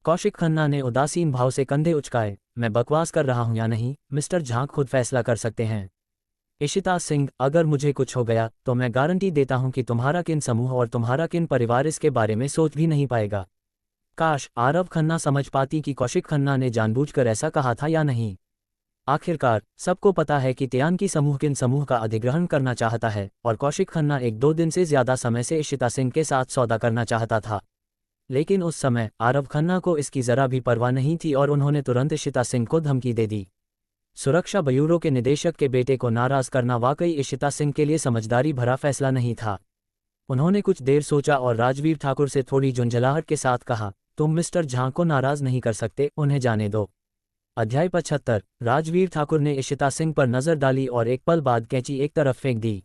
कौशिक खन्ना ने उदासीन भाव से कंधे उचकाए। मैं बकवास कर रहा हूं या नहीं, मिस्टर झांग खुद फैसला कर सकते हैं। इशिता सिंह, अगर मुझे कुछ हो गया तो मैं गारंटी देता हूं कि तुम्हारा किन समूह और तुम्हारा किन परिवार इसके बारे में सोच भी नहीं पाएगा। काश आरव खन्ना समझ पाती कि कौशिक खन्ना ने जानबूझकर ऐसा कहा था या नहीं। आखिरकार सबको पता है कि त्यान की समूह किन समूह का अधिग्रहण करना चाहता है और कौशिक खन्ना 1-2 दिन से ज्यादा समय से इशिता सिंह के साथ सौदा करना चाहता था। लेकिन उस समय आरव खन्ना को इसकी जरा भी परवाह नहीं थी और उन्होंने तुरंत इशिता सिंह को धमकी दे दी। सुरक्षा ब्यूरो के निदेशक के बेटे को नाराज करना वाकई इशिता सिंह के लिए समझदारी भरा फैसला नहीं था। उन्होंने कुछ देर सोचा और राजवीर ठाकुर से थोड़ी झुंझलाहट के साथ कहा, तुम मिस्टर झांग को नाराज नहीं कर सकते, उन्हें जाने दो। अध्याय 75। राजवीर ठाकुर ने इशिता सिंह पर नजर डाली और एक पल बाद कैंची एक तरफ फेंक दी।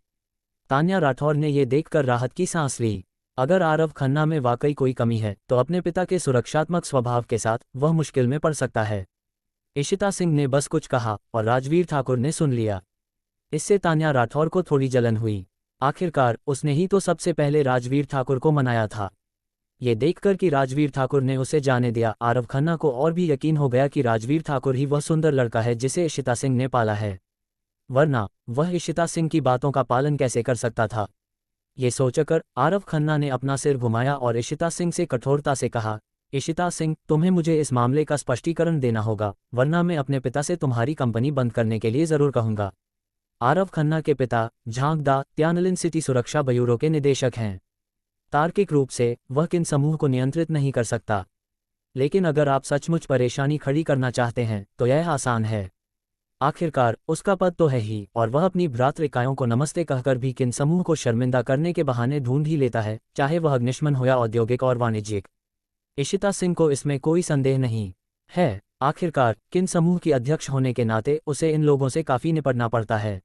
तान्या राठौर ने यह देखकर राहत की सांस ली। अगर आरव खन्ना में वाकई कोई कमी है तो अपने पिता के सुरक्षात्मक स्वभाव के साथ वह मुश्किल में पड़ सकता है। इशिता सिंह ने बस कुछ कहा और राजवीर ठाकुर ने सुन लिया। इससे तान्या राठौर को थोड़ी जलन हुई। आखिरकार उसने ही तो सबसे पहले राजवीर ठाकुर को मनाया था। ये देखकर कि राजवीर ठाकुर ने उसे जाने दिया, आरव खन्ना को और भी यकीन हो गया कि राजवीर ठाकुर ही वह सुंदर लड़का है जिसे इशिता सिंह ने पाला है, वरना वह इशिता सिंह की बातों का पालन कैसे कर सकता था। ये सोचकर आरव खन्ना ने अपना सिर घुमाया और इशिता सिंह से कठोरता से कहा, इशिता सिंह, तुम्हें मुझे इस मामले का स्पष्टीकरण देना होगा, वरना मैं अपने पिता से तुम्हारी कंपनी बंद करने के लिए ज़रूर कहूँगा। आरव खन्ना के पिता झांगदा त्यानलिन सिटी सुरक्षा ब्यूरो के निदेशक हैं। तार्किक रूप से वह किन समूह को नियंत्रित नहीं कर सकता, लेकिन अगर आप सचमुच परेशानी खड़ी करना चाहते हैं तो यह आसान है। आखिरकार उसका पद तो है ही, और वह अपनी भ्रातृ इकाइयों को नमस्ते कहकर भी किन समूह को शर्मिंदा करने के बहाने ढूंढ ही लेता है, चाहे वह अग्निशमन हो या औद्योगिक और वाणिज्यिक। इशिता सिंह को इसमें कोई संदेह नहीं है। आखिरकार किन समूह की अध्यक्ष होने के नाते उसे इन लोगों से काफ़ी निपटना पड़ता है।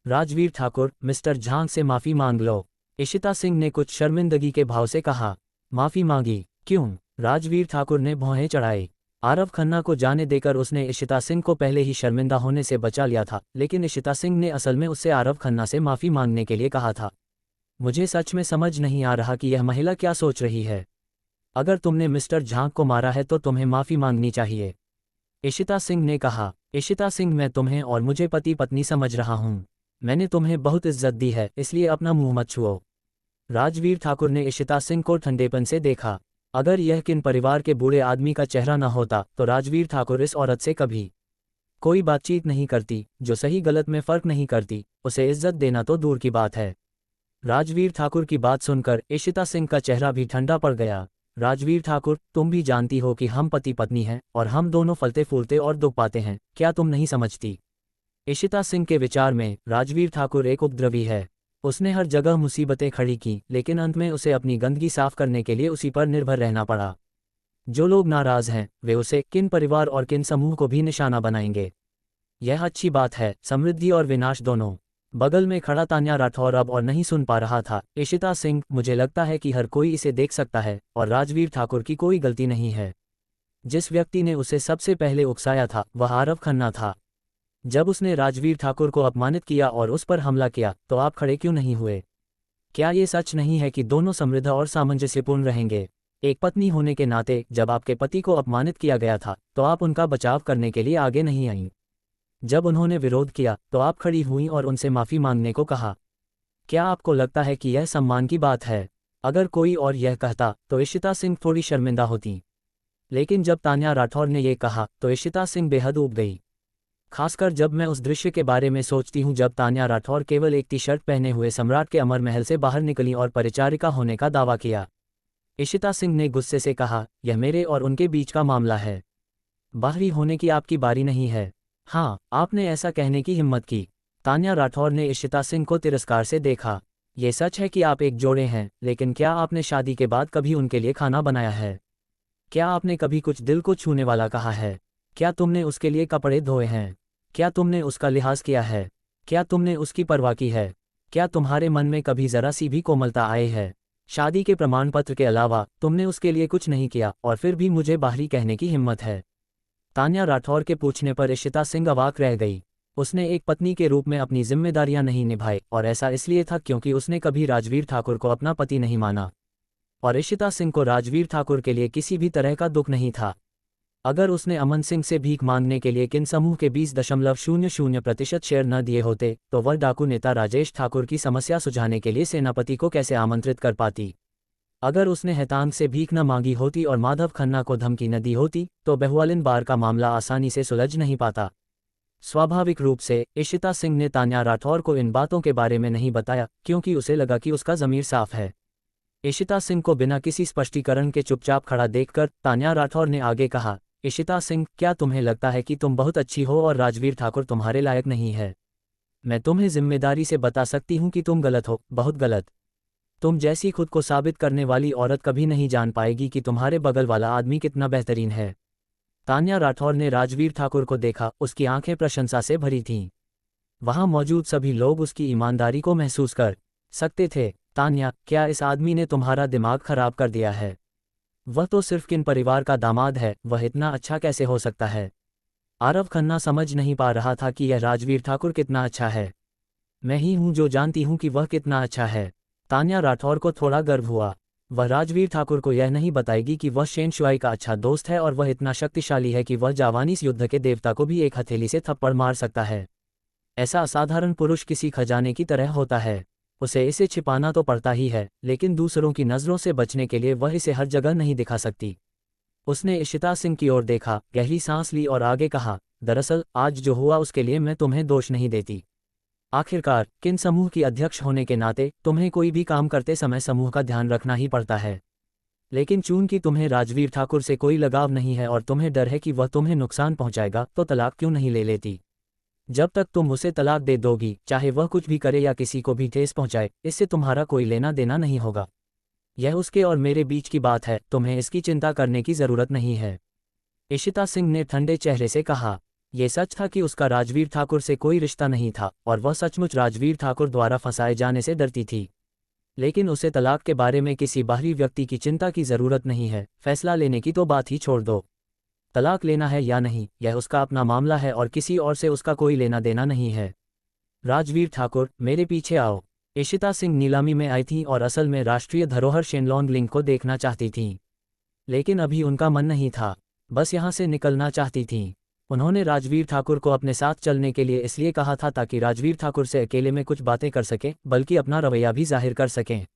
राजवीर ठाकुर, मिस्टर झांग से माफ़ी मांग लो, इशिता सिंह ने कुछ शर्मिंदगी के भाव से कहा। माफ़ी मांगी? क्यों? राजवीर ठाकुर ने भौहें चढ़ाई। आरव खन्ना को जाने देकर उसने इशिता सिंह को पहले ही शर्मिंदा होने से बचा लिया था, लेकिन इशिता सिंह ने असल में उससे आरव खन्ना से माफ़ी मांगने के लिए कहा था। मुझे सच में समझ नहीं आ रहा कि यह महिला क्या सोच रही है। अगर तुमने मिस्टर झांग को मारा है तो तुम्हें माफ़ी मांगनी चाहिए, इशिता सिंह ने कहा। इशिता सिंह, मैं तुम्हें और मुझे पति पत्नी समझ रहा हूँ। मैंने तुम्हें बहुत इज्जत दी है, इसलिए अपना मुंह मत छुओ। राजवीर ठाकुर ने इशिता सिंह को ठंडेपन से देखा। अगर यह किन परिवार के बूढ़े आदमी का चेहरा न होता तो राजवीर ठाकुर इस औरत से कभी कोई बातचीत नहीं करती, जो सही गलत में फ़र्क नहीं करती। उसे इज्जत देना तो दूर की बात है। राजवीर ठाकुर की बात सुनकर इशिता सिंह का चेहरा भी ठंडा पड़ गया। राजवीर ठाकुर, तुम भी जानती हो कि हम पति पत्नी हैं और हम दोनों फलते फूलते और दुख पाते हैं, क्या तुम नहीं समझती? इशिता सिंह के विचार में राजवीर ठाकुर एक उपद्रवी है। उसने हर जगह मुसीबतें खड़ी की, लेकिन अंत में उसे अपनी गंदगी साफ करने के लिए उसी पर निर्भर रहना पड़ा। जो लोग नाराज हैं वे उसे, किन परिवार और किन समूह को भी निशाना बनाएंगे। यह अच्छी बात है, समृद्धि और विनाश दोनों। बगल में खड़ा तान्या राठौर अब और नहीं सुन पा रहा था। इशिता सिंह, मुझे लगता है कि हर कोई इसे देख सकता है और राजवीर ठाकुर की कोई गलती नहीं है। जिस व्यक्ति ने उसे सबसे पहले उकसाया था वह आरव खन्ना था। जब उसने राजवीर ठाकुर को अपमानित किया और उस पर हमला किया तो आप खड़े क्यों नहीं हुए? क्या ये सच नहीं है कि दोनों समृद्ध और सामंजस्यपूर्ण रहेंगे? एक पत्नी होने के नाते जब आपके पति को अपमानित किया गया था तो आप उनका बचाव करने के लिए आगे नहीं आईं। जब उन्होंने विरोध किया तो आप खड़ी हुईं और उनसे माफ़ी मांगने को कहा। क्या आपको लगता है कि यह सम्मान की बात है? अगर कोई और यह कहता तो इशिता सिंह थोड़ी शर्मिंदा होती, लेकिन जब तान्या राठौर ने यह कहा तो इशिता सिंह बेहद ऊब गई। खासकर जब मैं उस दृश्य के बारे में सोचती हूँ जब तान्या राठौर केवल एक टी शर्ट पहने हुए सम्राट के अमर महल से बाहर निकली और परिचारिका होने का दावा किया। इशिता सिंह ने गुस्से से कहा, यह मेरे और उनके बीच का मामला है, बाहरी होने की आपकी बारी नहीं है। हाँ, आपने ऐसा कहने की हिम्मत की। तान्या राठौर ने इशिता सिंह को तिरस्कार से देखा। ये सच है कि आप एक जोड़े हैं, लेकिन क्या आपने शादी के बाद कभी उनके लिए खाना बनाया है? क्या आपने कभी कुछ दिल को छूने वाला कहा है? क्या तुमने उसके लिए कपड़े धोए हैं? क्या तुमने उसका लिहाज किया है? क्या तुमने उसकी परवाह की है? क्या तुम्हारे मन में कभी ज़रा सी भी कोमलता आई है? शादी के प्रमाण पत्र के अलावा तुमने उसके लिए कुछ नहीं किया और फिर भी मुझे बाहरी कहने की हिम्मत है। तान्या राठौर के पूछने पर इशिता सिंह अवाक रह गई। उसने एक पत्नी के रूप में अपनी जिम्मेदारियां नहीं निभाई, और ऐसा इसलिए था क्योंकि उसने कभी राजवीर ठाकुर को अपना पति नहीं माना, और इशिता सिंह को राजवीर ठाकुर के लिए किसी भी तरह का दुख नहीं था। अगर उसने अमन सिंह से भीख मांगने के लिए किन समूह के 20.00% शेयर न दिए होते तो वह डाकू नेता राजेश ठाकुर की समस्या सुलझाने के लिए सेनापति को कैसे आमंत्रित कर पाती? अगर उसने हैतांग से भीख न मांगी होती और माधव खन्ना को धमकी न दी होती तो बहुआलिन बार का मामला आसानी से सुलझ नहीं पाता। स्वाभाविक रूप से इशिता सिंह ने तान्या राठौर को इन बातों के बारे में नहीं बताया, क्योंकि उसे लगा कि उसका ज़मीर साफ है। इशिता सिंह को बिना किसी स्पष्टीकरण के चुपचाप खड़ा देखकर तान्या राठौर ने आगे कहा, इशिता सिंह, क्या तुम्हें लगता है कि तुम बहुत अच्छी हो और राजवीर ठाकुर तुम्हारे लायक नहीं है? मैं तुम्हें जिम्मेदारी से बता सकती हूँ कि तुम गलत हो, बहुत गलत। तुम जैसी खुद को साबित करने वाली औरत कभी नहीं जान पाएगी कि तुम्हारे बगल वाला आदमी कितना बेहतरीन है। तान्या राठौर ने राजवीर ठाकुर को देखा, उसकी आंखें प्रशंसा से भरी थीं। वहां मौजूद सभी लोग उसकी ईमानदारी को महसूस कर सकते थे। तान्या, क्या इस आदमी ने तुम्हारा दिमाग खराब कर दिया है? वह तो सिर्फ किन परिवार का दामाद है, वह इतना अच्छा कैसे हो सकता है? आरव खन्ना समझ नहीं पा रहा था कि यह राजवीर ठाकुर कितना अच्छा है। मैं ही हूं जो जानती हूं कि वह कितना अच्छा है। तान्या राठौर को थोड़ा गर्व हुआ। वह राजवीर ठाकुर को यह नहीं बताएगी कि वह शेन शुआई का अच्छा दोस्त है और वह इतना शक्तिशाली है कि वह जावानीस युद्ध के देवता को भी एक हथेली से थप्पड़ मार सकता है। ऐसा असाधारण पुरुष किसी खजाने की तरह होता है। उसे इसे छिपाना तो पड़ता ही है, लेकिन दूसरों की नज़रों से बचने के लिए वह इसे हर जगह नहीं दिखा सकती। उसने इशिता सिंह की ओर देखा, गहरी सांस ली और आगे कहा, दरअसल आज जो हुआ उसके लिए मैं तुम्हें दोष नहीं देती। आखिरकार किन समूह की अध्यक्ष होने के नाते तुम्हें कोई भी काम करते समय समूह का ध्यान रखना ही पड़ता है। लेकिन चूंकि तुम्हें राजवीर ठाकुर से कोई लगाव नहीं है और तुम्हें डर है कि वह तुम्हें नुकसान पहुंचाएगा, तो तलाक क्यों नहीं ले लेती। जब तक तुम उसे तलाक दे दोगी, चाहे वह कुछ भी करे या किसी को भी ठेस पहुंचाए, इससे तुम्हारा कोई लेना देना नहीं होगा। यह उसके और मेरे बीच की बात है, तुम्हें इसकी चिंता करने की जरूरत नहीं है। इशिता सिंह ने ठंडे चेहरे से कहा। यह सच था कि उसका राजवीर ठाकुर से कोई रिश्ता नहीं था और वह सचमुच राजवीर ठाकुर द्वारा फंसाए जाने से डरती थी। लेकिन उसे तलाक के बारे में किसी बाहरी व्यक्ति की चिंता की जरूरत नहीं है। फैसला लेने की तो बात ही छोड़ दो। तलाक लेना है या नहीं, यह उसका अपना मामला है और किसी और से उसका कोई लेना देना नहीं है। राजवीर ठाकुर, मेरे पीछे आओ। इशिता सिंह नीलामी में आई थीं और असल में राष्ट्रीय धरोहर शेनलॉन्ग को देखना चाहती थीं। लेकिन अभी उनका मन नहीं था, बस यहाँ से निकलना चाहती थीं। उन्होंने राजवीर ठाकुर को अपने साथ चलने के लिए इसलिए कहा था ताकि राजवीर ठाकुर से अकेले में कुछ बातें कर सकें, बल्कि अपना रवैया भी जाहिर कर सकें।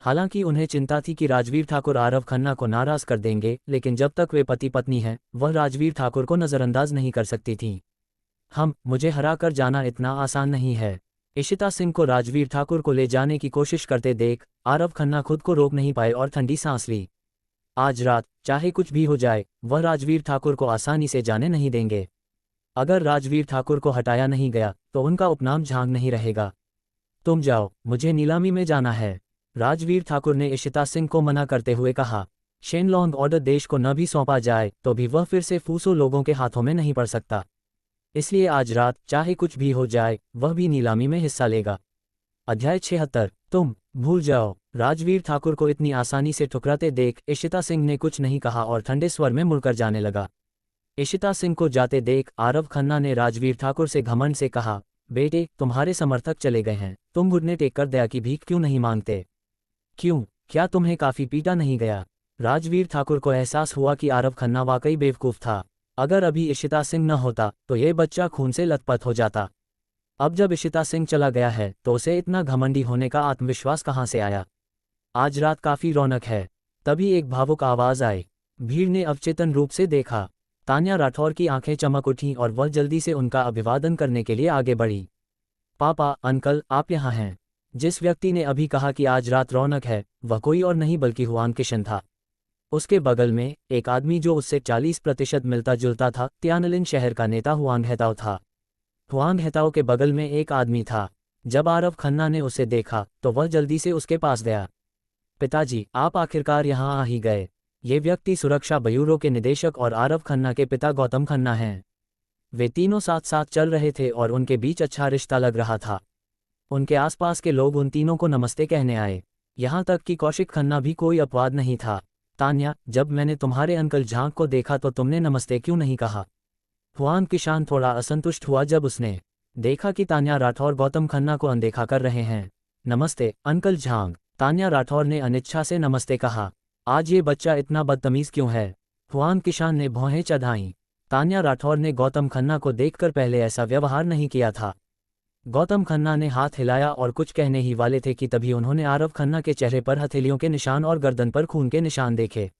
हालांकि उन्हें चिंता थी कि राजवीर ठाकुर आरव खन्ना को नाराज कर देंगे, लेकिन जब तक वे पति पत्नी हैं, वह राजवीर ठाकुर को नज़रअंदाज नहीं कर सकती थीं। मुझे हरा कर जाना इतना आसान नहीं है। इशिता सिंह को राजवीर ठाकुर को ले जाने की कोशिश करते देख आरव खन्ना खुद को रोक नहीं पाए और ठंडी सांस ली। आज रात चाहे कुछ भी हो जाए, वह राजवीर ठाकुर को आसानी से जाने नहीं देंगे। अगर राजवीर ठाकुर को हटाया नहीं गया तो उनका उपनाम झांग नहीं रहेगा। तुम जाओ, मुझे नीलामी में जाना है। राजवीर ठाकुर ने इशिता सिंह को मना करते हुए कहा। शेनलॉन्ग ऑर्डर देश को न भी सौंपा जाए तो भी वह फिर से फूसो लोगों के हाथों में नहीं पड़ सकता। इसलिए आज रात चाहे कुछ भी हो जाए, वह भी नीलामी में हिस्सा लेगा। अध्याय 76। तुम भूल जाओ। राजवीर ठाकुर को इतनी आसानी से ठुकराते देख इशिता सिंह ने कुछ नहीं कहा और ठंडे स्वर में मुड़कर जाने लगा। इशिता सिंह को जाते देख आरव खन्ना ने राजवीर ठाकुर से घमंड से कहा, बेटे, तुम्हारे समर्थक चले गए हैं, तुम घुटने टेक कर दया की भीख क्यों नहीं मांगते? क्यों, क्या तुम्हें काफी पीटा नहीं गया? राजवीर ठाकुर को एहसास हुआ कि आरव खन्ना वाकई बेवकूफ था। अगर अभी इशिता सिंह न होता तो ये बच्चा खून से लथपथ हो जाता। अब जब इशिता सिंह चला गया है तो उसे इतना घमंडी होने का आत्मविश्वास कहाँ से आया? आज रात काफी रौनक है। तभी एक भावुक आवाज आई। भीड़ ने अवचेतन रूप से देखा। तान्या राठौर की आंखें चमक उठीं और वह जल्दी से उनका अभिवादन करने के लिए आगे बढ़ी। पापा, अंकल, आप यहाँ हैं। जिस व्यक्ति ने अभी कहा कि आज रात रौनक है, वह कोई और नहीं बल्कि हुआंग किशन था। उसके बगल में एक आदमी जो उससे 40% मिलता जुलता था, तियानलिन शहर का नेता हुआंग हेताओ था। हुआंग हेताओ के बगल में एक आदमी था। जब आरव खन्ना ने उसे देखा तो वह जल्दी से उसके पास गया। पिताजी, आप आखिरकार यहाँ आ ही गए। ये व्यक्ति सुरक्षा ब्यूरो के निदेशक और आरव खन्ना के पिता गौतम खन्ना हैं। वे तीनों साथ साथ चल रहे थे और उनके बीच अच्छा रिश्ता लग रहा था। उनके आसपास के लोग उन तीनों को नमस्ते कहने आए। यहाँ तक कि कौशिक खन्ना भी कोई अपवाद नहीं था। तान्या, जब मैंने तुम्हारे अंकल झांग को देखा तो तुमने नमस्ते क्यों नहीं कहा? हुआंग किशान थोड़ा असंतुष्ट हुआ जब उसने देखा कि तान्या राठौर गौतम खन्ना को अनदेखा कर रहे हैं। नमस्ते अंकल झांग। तान्या राठौर ने अनिच्छा से नमस्ते कहा। आज ये बच्चा इतना बदतमीज क्यों है? हुआंग किशान ने भौहें चढ़ाईं। तान्या राठौर ने गौतम खन्ना को देखकर पहले ऐसा व्यवहार नहीं किया था। गौतम खन्ना ने हाथ हिलाया और कुछ कहने ही वाले थे कि तभी उन्होंने आरव खन्ना के चेहरे पर हथेलियों के निशान और गर्दन पर खून के निशान देखे।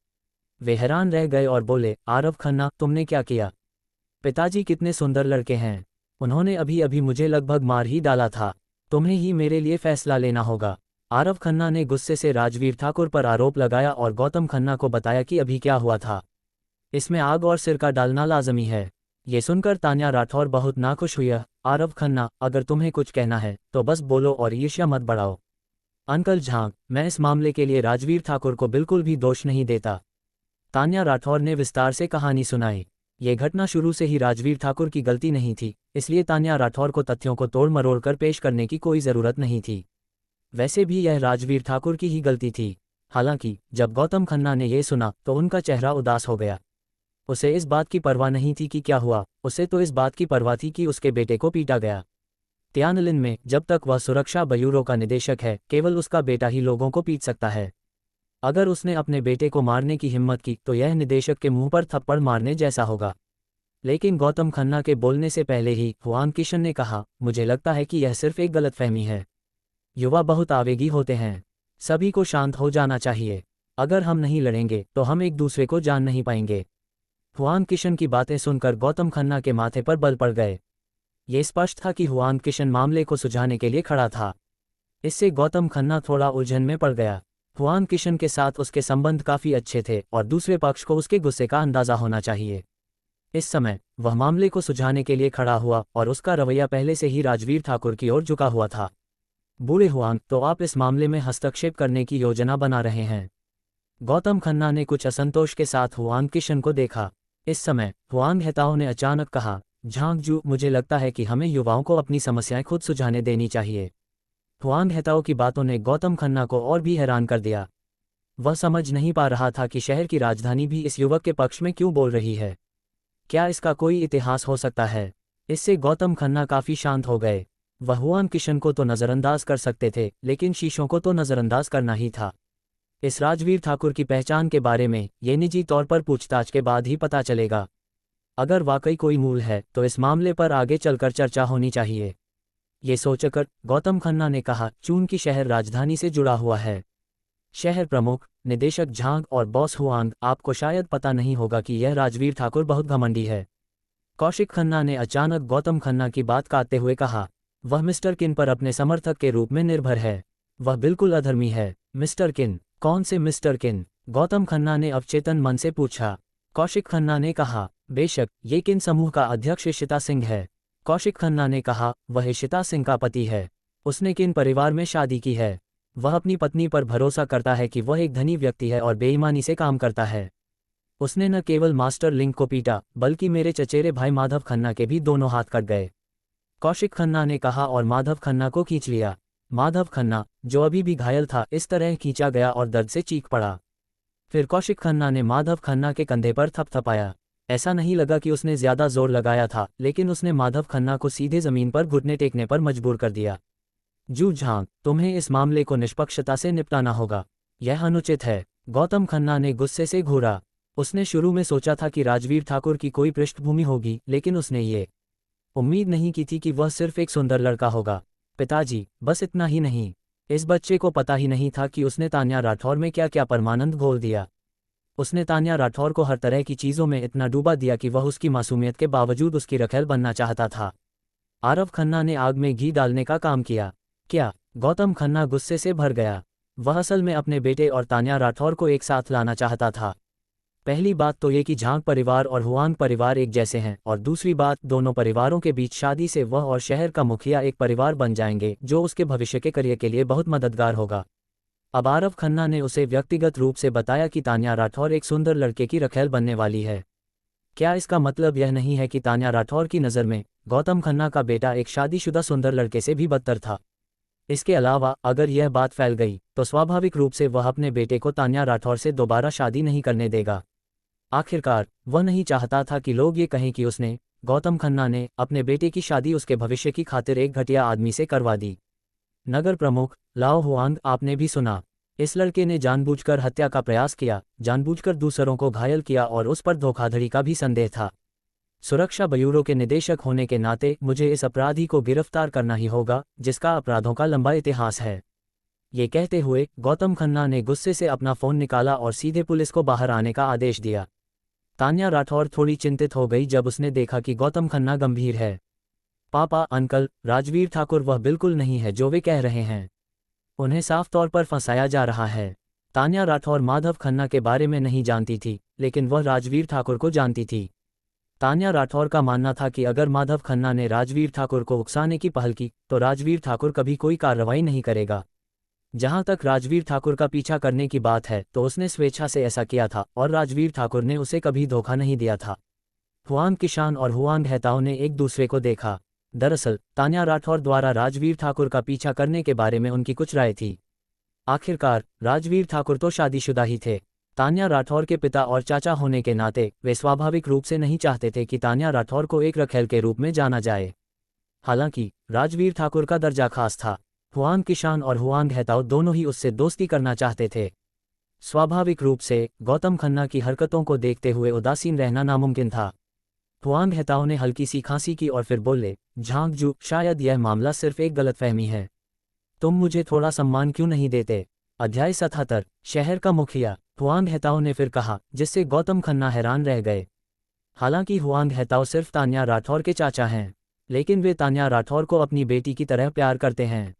वे हैरान रह गए और बोले, आरव खन्ना, तुमने क्या किया? पिताजी कितने सुंदर लड़के हैं। उन्होंने अभी अभी मुझे लगभग मार ही डाला था। तुम्हें ही मेरे लिए फैसला लेना होगा। आरव खन्ना ने गुस्से से राजवीर ठाकुर पर आरोप लगाया और गौतम खन्ना को बताया कि अभी क्या हुआ था। इसमें आग और सिरका डालना लाजमी है। ये सुनकर तान्या राठौर बहुत नाखुश हुई। आरव खन्ना, अगर तुम्हें कुछ कहना है तो बस बोलो और ईर्ष्या मत बढ़ाओ। अंकल झांग, मैं इस मामले के लिए राजवीर ठाकुर को बिल्कुल भी दोष नहीं देता। तान्या राठौर ने विस्तार से कहानी सुनाई। ये घटना शुरू से ही राजवीर ठाकुर की गलती नहीं थी, इसलिए तान्या राठौर को तथ्यों को तोड़ मरोड़ कर पेश करने की कोई ज़रूरत नहीं थी। वैसे भी यह राजवीर ठाकुर की ही गलती थी। हालांकि जब गौतम खन्ना ने यह सुना तो उनका चेहरा उदास हो गया। उसे इस बात की परवाह नहीं थी कि क्या हुआ, उसे तो इस बात की परवाह थी कि उसके बेटे को पीटा गया। तियानलिन में जब तक वह सुरक्षा ब्यूरो का निदेशक है, केवल उसका बेटा ही लोगों को पीट सकता है। अगर उसने अपने बेटे को मारने की हिम्मत की तो यह निदेशक के मुंह पर थप्पड़ मारने जैसा होगा। लेकिन गौतम खन्ना के बोलने से पहले ही हुआन किशन ने कहा, मुझे लगता है कि यह सिर्फ एक गलतफहमी है। युवा बहुत आवेगी होते हैं। सभी को शांत हो जाना चाहिए। अगर हम नहीं लड़ेंगे तो हम एक दूसरे को जान नहीं पाएंगे। हुआन किशन की बातें सुनकर गौतम खन्ना के माथे पर बल पड़ गए। ये स्पष्ट था कि हुआन किशन मामले को सुलझाने के लिए खड़ा था। इससे गौतम खन्ना थोड़ा उलझन में पड़ गया। हुआन किशन के साथ उसके संबंध काफी अच्छे थे और दूसरे पक्ष को उसके गुस्से का अंदाजा होना चाहिए। इस समय वह मामले को सुलझाने के लिए खड़ा हुआ और उसका रवैया पहले से ही राजवीर ठाकुर की ओर झुका हुआ था। बूढ़े हुआन, तो आप इस मामले में हस्तक्षेप करने की योजना बना रहे हैं? गौतम खन्ना ने कुछ असंतोष के साथ हुआन किशन को देखा। इस समय हुआन हेताओ ने अचानक कहा, झांगजू, मुझे लगता है कि हमें युवाओं को अपनी समस्याएं खुद सुलझाने देनी चाहिए। हुआन हेताओ की बातों ने गौतम खन्ना को और भी हैरान कर दिया। वह समझ नहीं पा रहा था कि शहर की राजधानी भी इस युवक के पक्ष में क्यों बोल रही है। क्या इसका कोई इतिहास हो सकता है? इससे गौतम खन्ना काफी शांत हो गए। वह हुआन किशन को तो नजरअंदाज कर सकते थे, लेकिन शीशों को तो नजरअंदाज करना ही था। इस राजवीर ठाकुर की पहचान के बारे में ये निजी तौर पर पूछताछ के बाद ही पता चलेगा। अगर वाकई कोई मूल है तो इस मामले पर आगे चलकर चर्चा होनी चाहिए। ये सोचकर गौतम खन्ना ने कहा, चून की शहर राजधानी से जुड़ा हुआ है। शहर प्रमुख, निदेशक झांग और बॉस हुआंग, आपको शायद पता नहीं होगा कि यह राजवीर ठाकुर बहुत घमंडी है। कौशिक खन्ना ने अचानक गौतम खन्ना की बात काटते हुए कहा, वह मिस्टर किन पर अपने समर्थक के रूप में निर्भर है। वह बिल्कुल अधर्मी है। मिस्टर किन? कौन से मिस्टर किन? गौतम खन्ना ने अवचेतन मन से पूछा। कौशिक खन्ना ने कहा, बेशक, ये किन समूह का अध्यक्ष इशिता सिंह है। कौशिक खन्ना ने कहा, वह इशिता सिंह का पति है। उसने किन परिवार में शादी की है। वह अपनी पत्नी पर भरोसा करता है कि वह एक धनी व्यक्ति है और बेईमानी से काम करता है। उसने न केवल मास्टर लिंक को पीटा, बल्कि मेरे चचेरे भाई माधव खन्ना के भी दोनों हाथ कट गए। कौशिक खन्ना ने कहा और माधव खन्ना को खींच लिया। माधव खन्ना, जो अभी भी घायल था, इस तरह खींचा गया और दर्द से चीख पड़ा। फिर कौशिक खन्ना ने माधव खन्ना के कंधे पर थपथपाया। ऐसा नहीं लगा कि उसने ज्यादा जोर लगाया था, लेकिन उसने माधव खन्ना को सीधे जमीन पर घुटने टेकने पर मजबूर कर दिया। जू झांग, तुम्हें इस मामले को निष्पक्षता से निपटाना होगा। यह अनुचित है। गौतम खन्ना ने गुस्से से घूरा। उसने शुरू में सोचा था कि राजवीर ठाकुर की कोई पृष्ठभूमि होगी, लेकिन उसने ये उम्मीद नहीं की थी कि वह सिर्फ एक सुंदर लड़का होगा। पिताजी, बस इतना ही नहीं, इस बच्चे को पता ही नहीं था कि उसने तान्या राठौर में क्या क्या परमानंद घोल दिया। उसने तान्या राठौर को हर तरह की चीज़ों में इतना डूबा दिया कि वह उसकी मासूमियत के बावजूद उसकी रखेल बनना चाहता था। आरव खन्ना ने आग में घी डालने का काम किया। क्या? गौतम खन्ना गुस्से से भर गया। वह असल में अपने बेटे और तान्या राठौर को एक साथ लाना चाहता था। पहली बात तो ये कि झांग परिवार और हुआंग परिवार एक जैसे हैं, और दूसरी बात, दोनों परिवारों के बीच शादी से वह और शहर का मुखिया एक परिवार बन जाएंगे, जो उसके भविष्य के करियर के लिए बहुत मददगार होगा। अब आरव खन्ना ने उसे व्यक्तिगत रूप से बताया कि तान्या राठौर एक सुंदर लड़के की रखेल बनने वाली है। क्या इसका मतलब यह नहीं है कि तान्या राठौर की नज़र में गौतम खन्ना का बेटा एक शादीशुदा सुंदर लड़के से भी बदतर था? इसके अलावा अगर यह बात फैल गई तो स्वाभाविक रूप से वह अपने बेटे को तान्या राठौर से दोबारा शादी नहीं करने देगा। आखिरकार वह नहीं चाहता था कि लोग ये कहें कि उसने, गौतम खन्ना ने, अपने बेटे की शादी उसके भविष्य की खातिर एक घटिया आदमी से करवा दी। नगर प्रमुख लाओ हुआंग, आपने भी सुना। इस लड़के ने जानबूझकर हत्या का प्रयास किया, जानबूझकर दूसरों को घायल किया और उस पर धोखाधड़ी का भी संदेह था। सुरक्षा ब्यूरो के निदेशक होने के नाते मुझे इस अपराधी को गिरफ्तार करना ही होगा, जिसका अपराधों का लंबा इतिहास है। ये कहते हुए गौतम खन्ना ने गुस्से से अपना फ़ोन निकाला और सीधे पुलिस को बाहर आने का आदेश दिया। तान्या राठौर थोड़ी चिंतित हो गई जब उसने देखा कि गौतम खन्ना गंभीर है। पापा, अंकल, राजवीर ठाकुर वह बिल्कुल नहीं है जो वे कह रहे हैं। उन्हें साफ तौर पर फंसाया जा रहा है। तान्या राठौर माधव खन्ना के बारे में नहीं जानती थी, लेकिन वह राजवीर ठाकुर को जानती थी। तान्या राठौर का मानना था कि अगर माधव खन्ना ने राजवीर ठाकुर को उकसाने की पहल की तो राजवीर ठाकुर कभी कोई कार्रवाई नहीं करेगा। जहां तक राजवीर ठाकुर का पीछा करने की बात है तो उसने स्वेच्छा से ऐसा किया था और राजवीर ठाकुर ने उसे कभी धोखा नहीं दिया था। हुआंग किशान और हुआंग हेताओ ने एक दूसरे को देखा। दरअसल तान्या राठौर द्वारा राजवीर ठाकुर का पीछा करने के बारे में उनकी कुछ राय थी। आखिरकार राजवीर ठाकुर तो शादीशुदा ही थे। तान्या राठौर के पिता और चाचा होने के नाते वे स्वाभाविक रूप से नहीं चाहते थे कि तान्या राठौर को एक रखेल के रूप में जाना जाए। हालांकि राजवीर ठाकुर का दर्जा खास था। हुआंग किशान और हुआंग हेताओ दोनों ही उससे दोस्ती करना चाहते थे। स्वाभाविक रूप से गौतम खन्ना की हरकतों को देखते हुए उदासीन रहना नामुमकिन था। हुआंग हेताओ ने हल्की सी खांसी की और फिर बोले, झांगजू, शायद यह मामला सिर्फ एक गलतफहमी है। तुम मुझे थोड़ा सम्मान क्यों नहीं देते? अध्याय 77, शहर का मुखिया। हुआंग हेताओ ने फिर कहा, जिससे गौतम खन्ना हैरान रह गए। हालांकि हुआंग हेताओ सिर्फ तान्या राठौर के चाचा हैं, लेकिन वे तान्या राठौर को अपनी बेटी की तरह प्यार करते हैं।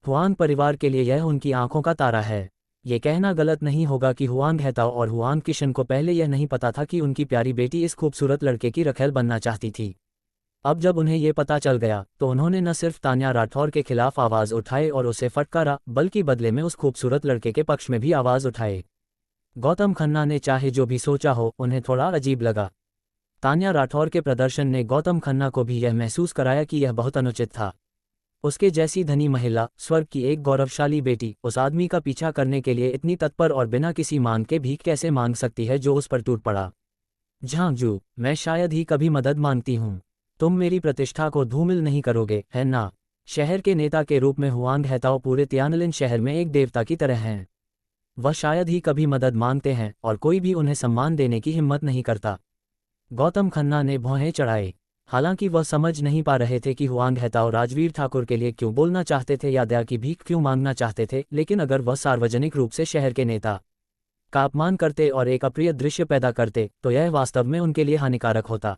हुआंग परिवार के लिए यह उनकी आंखों का तारा है। ये कहना गलत नहीं होगा कि हुआंग हेताओ और हुआंग किशन को पहले यह नहीं पता था कि उनकी प्यारी बेटी इस खूबसूरत लड़के की रखेल बनना चाहती थी। अब जब उन्हें ये पता चल गया तो उन्होंने न सिर्फ तान्या राठौर के खिलाफ आवाज़ उठाए और उसे फटकारा, बल्कि बदले में उस खूबसूरत लड़के के पक्ष में भी आवाज़ उठाए। गौतम खन्ना ने चाहे जो भी सोचा हो, उन्हें थोड़ा अजीब लगा। तान्या राठौर के प्रदर्शन ने गौतम खन्ना को भी यह महसूस कराया कि यह बहुत अनुचित था। उसके जैसी धनी महिला, स्वर्ग की एक गौरवशाली बेटी, उस आदमी का पीछा करने के लिए इतनी तत्पर और बिना किसी मांग के भीख कैसे मांग सकती है जो उस पर टूट पड़ा। झांगजू, मैं शायद ही कभी मदद मांगती हूँ। तुम मेरी प्रतिष्ठा को धूमिल नहीं करोगे, है ना? शहर के नेता के रूप में हुआंग हेताओ पूरे तियानलिन शहर में एक देवता की तरह हैं। वह शायद ही कभी मदद मांगते हैं और कोई भी उन्हें सम्मान देने की हिम्मत नहीं करता। गौतम खन्ना ने भौहें चढ़ाए। हालांकि वह समझ नहीं पा रहे थे कि हुआंग हेताओ राजवीर ठाकुर के लिए क्यों बोलना चाहते थे या दया की भीख क्यों मांगना चाहते थे, लेकिन अगर वह सार्वजनिक रूप से शहर के नेता का अपमान करते और एक अप्रिय दृश्य पैदा करते तो यह वास्तव में उनके लिए हानिकारक होता।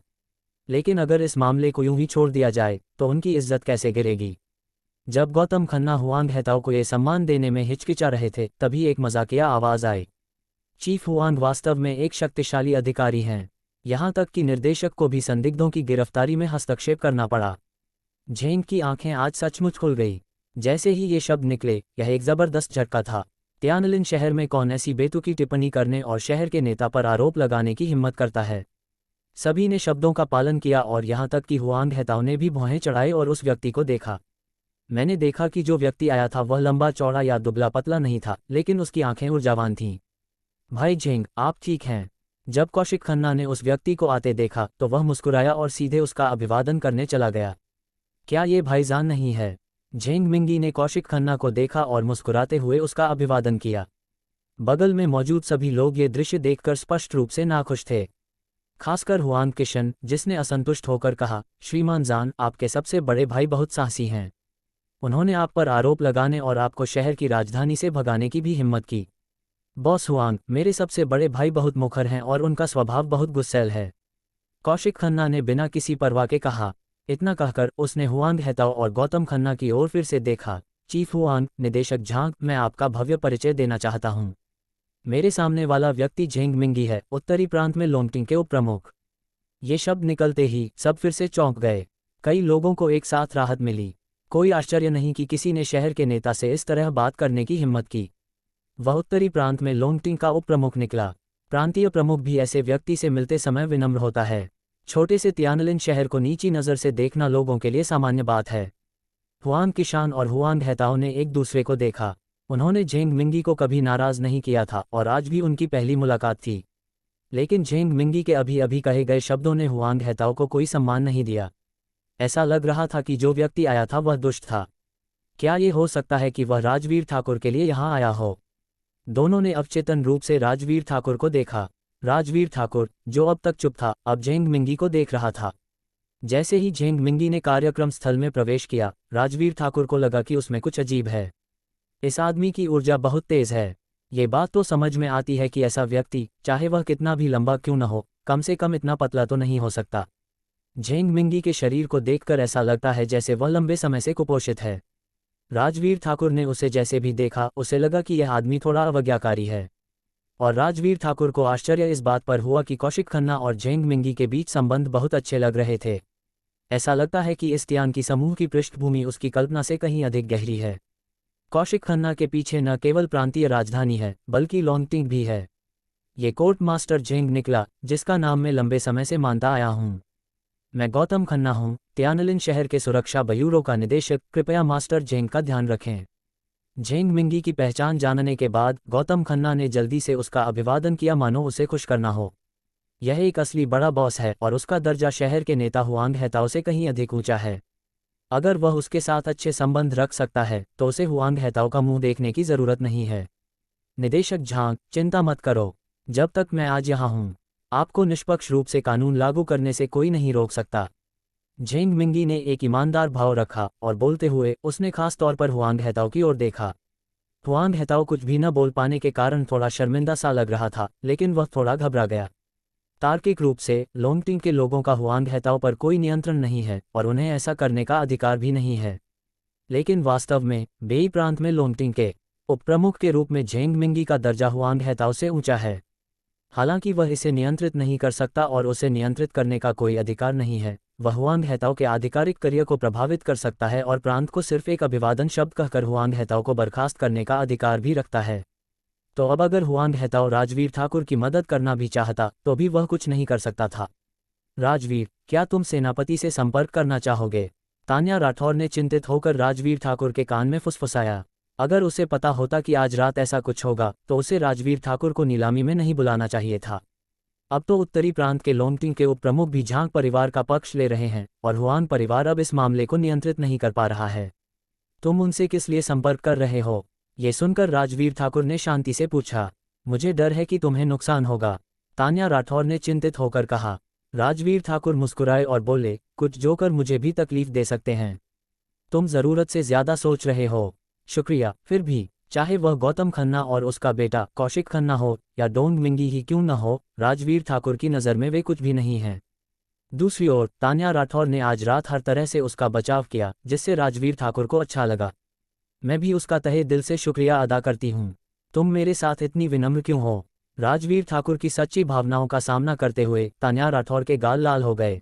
लेकिन अगर इस मामले को यूं ही छोड़ दिया जाए तो उनकी इज्जत कैसे गिरेगी? जब गौतम खन्ना हुआंग हेताओ को ये सम्मान देने में हिचकिचा रहे थे, तभी एक मजाकिया आवाज़ आई। चीफ हुआंग वास्तव में एक शक्तिशाली अधिकारी हैं। यहाँ तक कि निर्देशक को भी संदिग्धों की गिरफ्तारी में हस्तक्षेप करना पड़ा। झेंग की आंखें आज सचमुच खुल गई। जैसे ही ये शब्द निकले, यह एक जबरदस्त झटका था। तियानलिन शहर में कौन ऐसी बेतुकी टिप्पणी करने और शहर के नेता पर आरोप लगाने की हिम्मत करता है? सभी ने शब्दों का पालन किया और यहाँ तक कि हुआंग हेताओ ने भी भौहें चढ़ाई और उस व्यक्ति को देखा। मैंने देखा कि जो व्यक्ति आया था वह लंबा चौड़ा या दुबला पतला नहीं था, लेकिन उसकी आंखें ऊर्जावान थीं। भाई झेंग, आप ठीक हैं? जब कौशिक खन्ना ने उस व्यक्ति को आते देखा तो वह मुस्कुराया और सीधे उसका अभिवादन करने चला गया। क्या ये भाईजान नहीं है? झेंग मिंगी ने कौशिक खन्ना को देखा और मुस्कुराते हुए उसका अभिवादन किया। बगल में मौजूद सभी लोग ये दृश्य देखकर स्पष्ट रूप से नाखुश थे, खासकर हुआंग किशन, जिसने असंतुष्ट होकर कहा, श्रीमान जान, आपके सबसे बड़े भाई बहुत साहसी हैं। उन्होंने आप पर आरोप लगाने और आपको शहर की राजधानी से भगाने की भी हिम्मत की। बॉस हुआंग, मेरे सबसे बड़े भाई बहुत मुखर हैं और उनका स्वभाव बहुत गुस्सैल है, कौशिक खन्ना ने बिना किसी परवाह के कहा। इतना कहकर उसने हुआंग हेताओ और गौतम खन्ना की ओर फिर से देखा। चीफ हुआंग, निदेशक झांग, मैं आपका भव्य परिचय देना चाहता हूँ। मेरे सामने वाला व्यक्ति झेंग मिंगी है, उत्तरी प्रांत में लोंगटिंग के उपप्रमुख। ये शब्द निकलते ही सब फिर से चौंक गए। कई लोगों को एक साथ राहत मिली। कोई आश्चर्य नहीं कि किसी ने शहर के नेता से इस तरह बात करने की हिम्मत की। वह उत्तरी प्रांत में लोंगटिंग का उपप्रमुख निकला। प्रांतीय प्रमुख भी ऐसे व्यक्ति से मिलते समय विनम्र होता है। छोटे से तियानलिन शहर को नीची नज़र से देखना लोगों के लिए सामान्य बात है। हुआंग किशान और हुआंग हेताओ ने एक दूसरे को देखा। उन्होंने झेंग मिंगी को कभी नाराज नहीं किया था और आज भी उनकी पहली मुलाकात थी। लेकिन झेंग मिंगी के अभी अभी कहे गए शब्दों ने हुआंग हेताओ को कोई सम्मान नहीं दिया। ऐसा लग रहा था कि जो व्यक्ति आया था वह दुष्ट था। क्या ये हो सकता है कि वह राजवीर ठाकुर के लिए यहाँ आया हो? दोनों ने अवचेतन रूप से राजवीर ठाकुर को देखा। राजवीर ठाकुर, जो अब तक चुप था, अब झेंग मिंगी को देख रहा था। जैसे ही झेंग मिंगी ने कार्यक्रम स्थल में प्रवेश किया, राजवीर ठाकुर को लगा कि उसमें कुछ अजीब है। इस आदमी की ऊर्जा बहुत तेज है। ये बात तो समझ में आती है कि ऐसा व्यक्ति, चाहे वह कितना भी लंबा क्यों न हो, कम से कम इतना पतला तो नहीं हो सकता। झेंग मिंगी के शरीर को देखकर ऐसा लगता है जैसे वह लंबे समय से कुपोषित है। राजवीर ठाकुर ने उसे जैसे भी देखा, उसे लगा कि यह आदमी थोड़ा अवज्ञाकारी है। और राजवीर ठाकुर को आश्चर्य इस बात पर हुआ कि कौशिक खन्ना और झेंग मिंगी के बीच संबंध बहुत अच्छे लग रहे थे। ऐसा लगता है कि इस तियान की समूह की पृष्ठभूमि उसकी कल्पना से कहीं अधिक गहरी है। कौशिक खन्ना के पीछे न केवल प्रांतीय राजधानी है, बल्कि लोंगटिंग भी है। ये कोर्ट मास्टर झेंग निकला, जिसका नाम मैं लंबे समय से मानता आया हूँ। मैं गौतम खन्ना हूँ, तियानलिन शहर के सुरक्षा ब्यूरो का निदेशक। कृपया मास्टर झेंग का ध्यान रखें। झेंग मिंगी की पहचान जानने के बाद गौतम खन्ना ने जल्दी से उसका अभिवादन किया, मानो उसे खुश करना हो। यह एक असली बड़ा बॉस है और उसका दर्जा शहर के नेता हुआंग हेताओ से कहीं अधिक ऊंचा है। अगर वह उसके साथ अच्छे संबंध रख सकता है तो उसे हुआंग हेताओ का मुंह देखने की जरूरत नहीं है। निदेशक झांग, चिंता मत करो। जब तक मैं आज यहाँ हूँ, आपको निष्पक्ष रूप से कानून लागू करने से कोई नहीं रोक सकता। झेंग मिंगी ने एक ईमानदार भाव रखा और बोलते हुए उसने खास तौर पर हुआंग हेताओ की ओर देखा। हुआंग हेताओ कुछ भी न बोल पाने के कारण थोड़ा शर्मिंदा सा लग रहा था, लेकिन वह थोड़ा घबरा गया। तार्किक रूप से लोंगटिंग के लोगों का हुआंग हेताओ पर कोई नियंत्रण नहीं है और उन्हें ऐसा करने का अधिकार भी नहीं है। लेकिन वास्तव में बेई प्रांत में लोंगटिंग के उपप्रमुख के रूप में झेंग मिंगी का दर्जा हुआंग हेताओ से ऊंचा है। हालांकि वह इसे नियंत्रित नहीं कर सकता और उसे नियंत्रित करने का कोई अधिकार नहीं है। वह हुआंग हेताओ के आधिकारिक करियर को प्रभावित कर सकता है और प्रांत को सिर्फ एक अभिवादन शब्द कहकर हुआंग हेताओ को बर्खास्त करने का अधिकार भी रखता है। तो अब अगर हुआंग हेताओ राजवीर ठाकुर की मदद करना भी चाहता तो भी वह कुछ नहीं कर सकता था। राजवीर, क्या तुम सेनापति से संपर्क करना चाहोगे? तान्या राठौर ने चिंतित होकर राजवीर ठाकुर के कान में फुसफुसाया। अगर उसे पता होता कि आज रात ऐसा कुछ होगा तो उसे राजवीर ठाकुर को नीलामी में नहीं बुलाना चाहिए था। अब तो उत्तरी प्रांत के लोंगटिंग के उपप्रमुख भी झांग परिवार का पक्ष ले रहे हैं और हुआंग परिवार अब इस मामले को नियंत्रित नहीं कर पा रहा है। तुम उनसे किस लिए संपर्क कर रहे हो? ये सुनकर राजवीर ठाकुर ने शांति से पूछा। मुझे डर है कि तुम्हें नुकसान होगा, तान्या राठौर ने चिंतित होकर कहा। राजवीर ठाकुर मुस्कुराए और बोले, कुछ जो कर मुझे भी तकलीफ दे सकते हैं। तुम जरूरत से ज्यादा सोच रहे हो। शुक्रिया। फिर भी चाहे वह गौतम खन्ना और उसका बेटा कौशिक खन्ना हो या डोंग मिंगी ही क्यों न हो, राजवीर ठाकुर की नज़र में वे कुछ भी नहीं हैं। दूसरी ओर तान्या राठौर ने आज रात हर तरह से उसका बचाव किया, जिससे राजवीर ठाकुर को अच्छा लगा। मैं भी उसका तहे दिल से शुक्रिया अदा करती हूँ। तुम मेरे साथ इतनी विनम्र क्यों हो? राजवीर ठाकुर की सच्ची भावनाओं का सामना करते हुए तान्या राठौर के गाल लाल हो गए।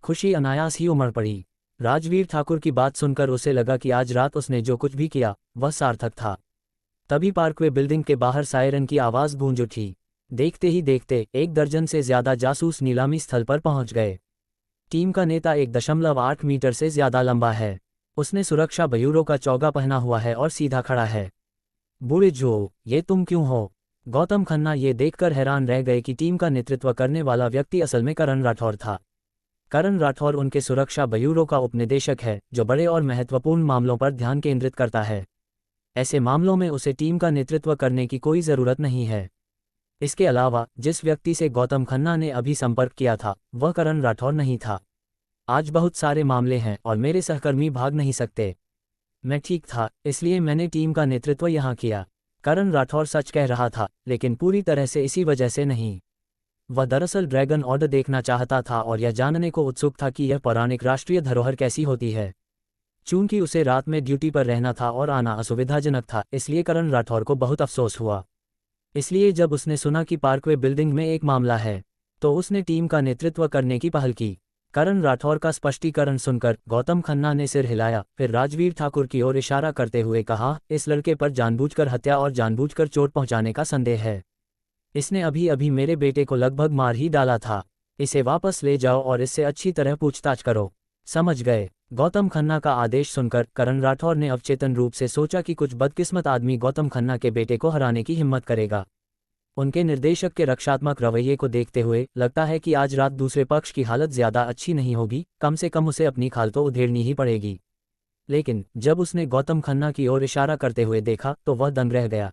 खुशी अनायास ही उमड़ पड़ी। राजवीर ठाकुर की बात सुनकर उसे लगा कि आज रात उसने जो कुछ भी किया वह सार्थक था। तभी पार्कवे बिल्डिंग के बाहर सायरन की आवाज़ गूंज उठी। देखते ही देखते 1 दर्जन से ज्यादा जासूस नीलामी स्थल पर पहुंच गए। टीम का नेता 1.8 मीटर से ज्यादा लंबा है। उसने सुरक्षा बयूरों का चौगा पहना हुआ है और सीधा खड़ा है। बूढ़े जो, ये तुम क्यों हो? गौतम खन्ना ये देखकर हैरान रह गए कि टीम का नेतृत्व करने वाला व्यक्ति असल में करण राठौर था। करण राठौर उनके सुरक्षा बयूरो का उपनिदेशक है, जो बड़े और महत्वपूर्ण मामलों पर ध्यान केंद्रित करता है। ऐसे मामलों में उसे टीम का नेतृत्व करने की कोई ज़रूरत नहीं है। इसके अलावा जिस व्यक्ति से गौतम खन्ना ने अभी संपर्क किया था वह करण राठौर नहीं था। आज बहुत सारे मामले हैं और मेरे सहकर्मी भाग नहीं सकते। मैं ठीक था, इसलिए मैंने टीम का नेतृत्व यहाँ किया। करण राठौर सच कह रहा था, लेकिन पूरी तरह से इसी वजह से नहीं। वह दरअसल ड्रैगन ऑर्डर देखना चाहता था और यह जानने को उत्सुक था कि यह पौराणिक राष्ट्रीय धरोहर कैसी होती है। चूंकि उसे रात में ड्यूटी पर रहना था और आना असुविधाजनक था, इसलिए करण राठौर को बहुत अफसोस हुआ। इसलिए जब उसने सुना कि पार्कवे बिल्डिंग में एक मामला है तो उसने टीम का नेतृत्व करने की पहल की। करण राठौर का स्पष्टीकरण सुनकर गौतम खन्ना ने सिर हिलाया, फिर राजवीर ठाकुर की ओर इशारा करते हुए कहा, इस लड़के पर जानबूझकर हत्या और जानबूझकर चोट पहुंचाने का संदेह है। इसने अभी अभी मेरे बेटे को लगभग मार ही डाला था। इसे वापस ले जाओ और इससे अच्छी तरह पूछताछ करो। समझ गए? गौतम खन्ना का आदेश सुनकर करण राठौर ने अवचेतन रूप से सोचा कि कुछ बदकिस्मत आदमी गौतम खन्ना के बेटे को हराने की हिम्मत करेगा। उनके निर्देशक के रक्षात्मक रवैये को देखते हुए लगता है कि आज रात दूसरे पक्ष की हालत ज्यादा अच्छी नहीं होगी, कम से कम उसे अपनी खाल तो उधेड़नी ही पड़ेगी। लेकिन जब उसने गौतम खन्ना की ओर इशारा करते हुए देखा तो वह दंग रह गया।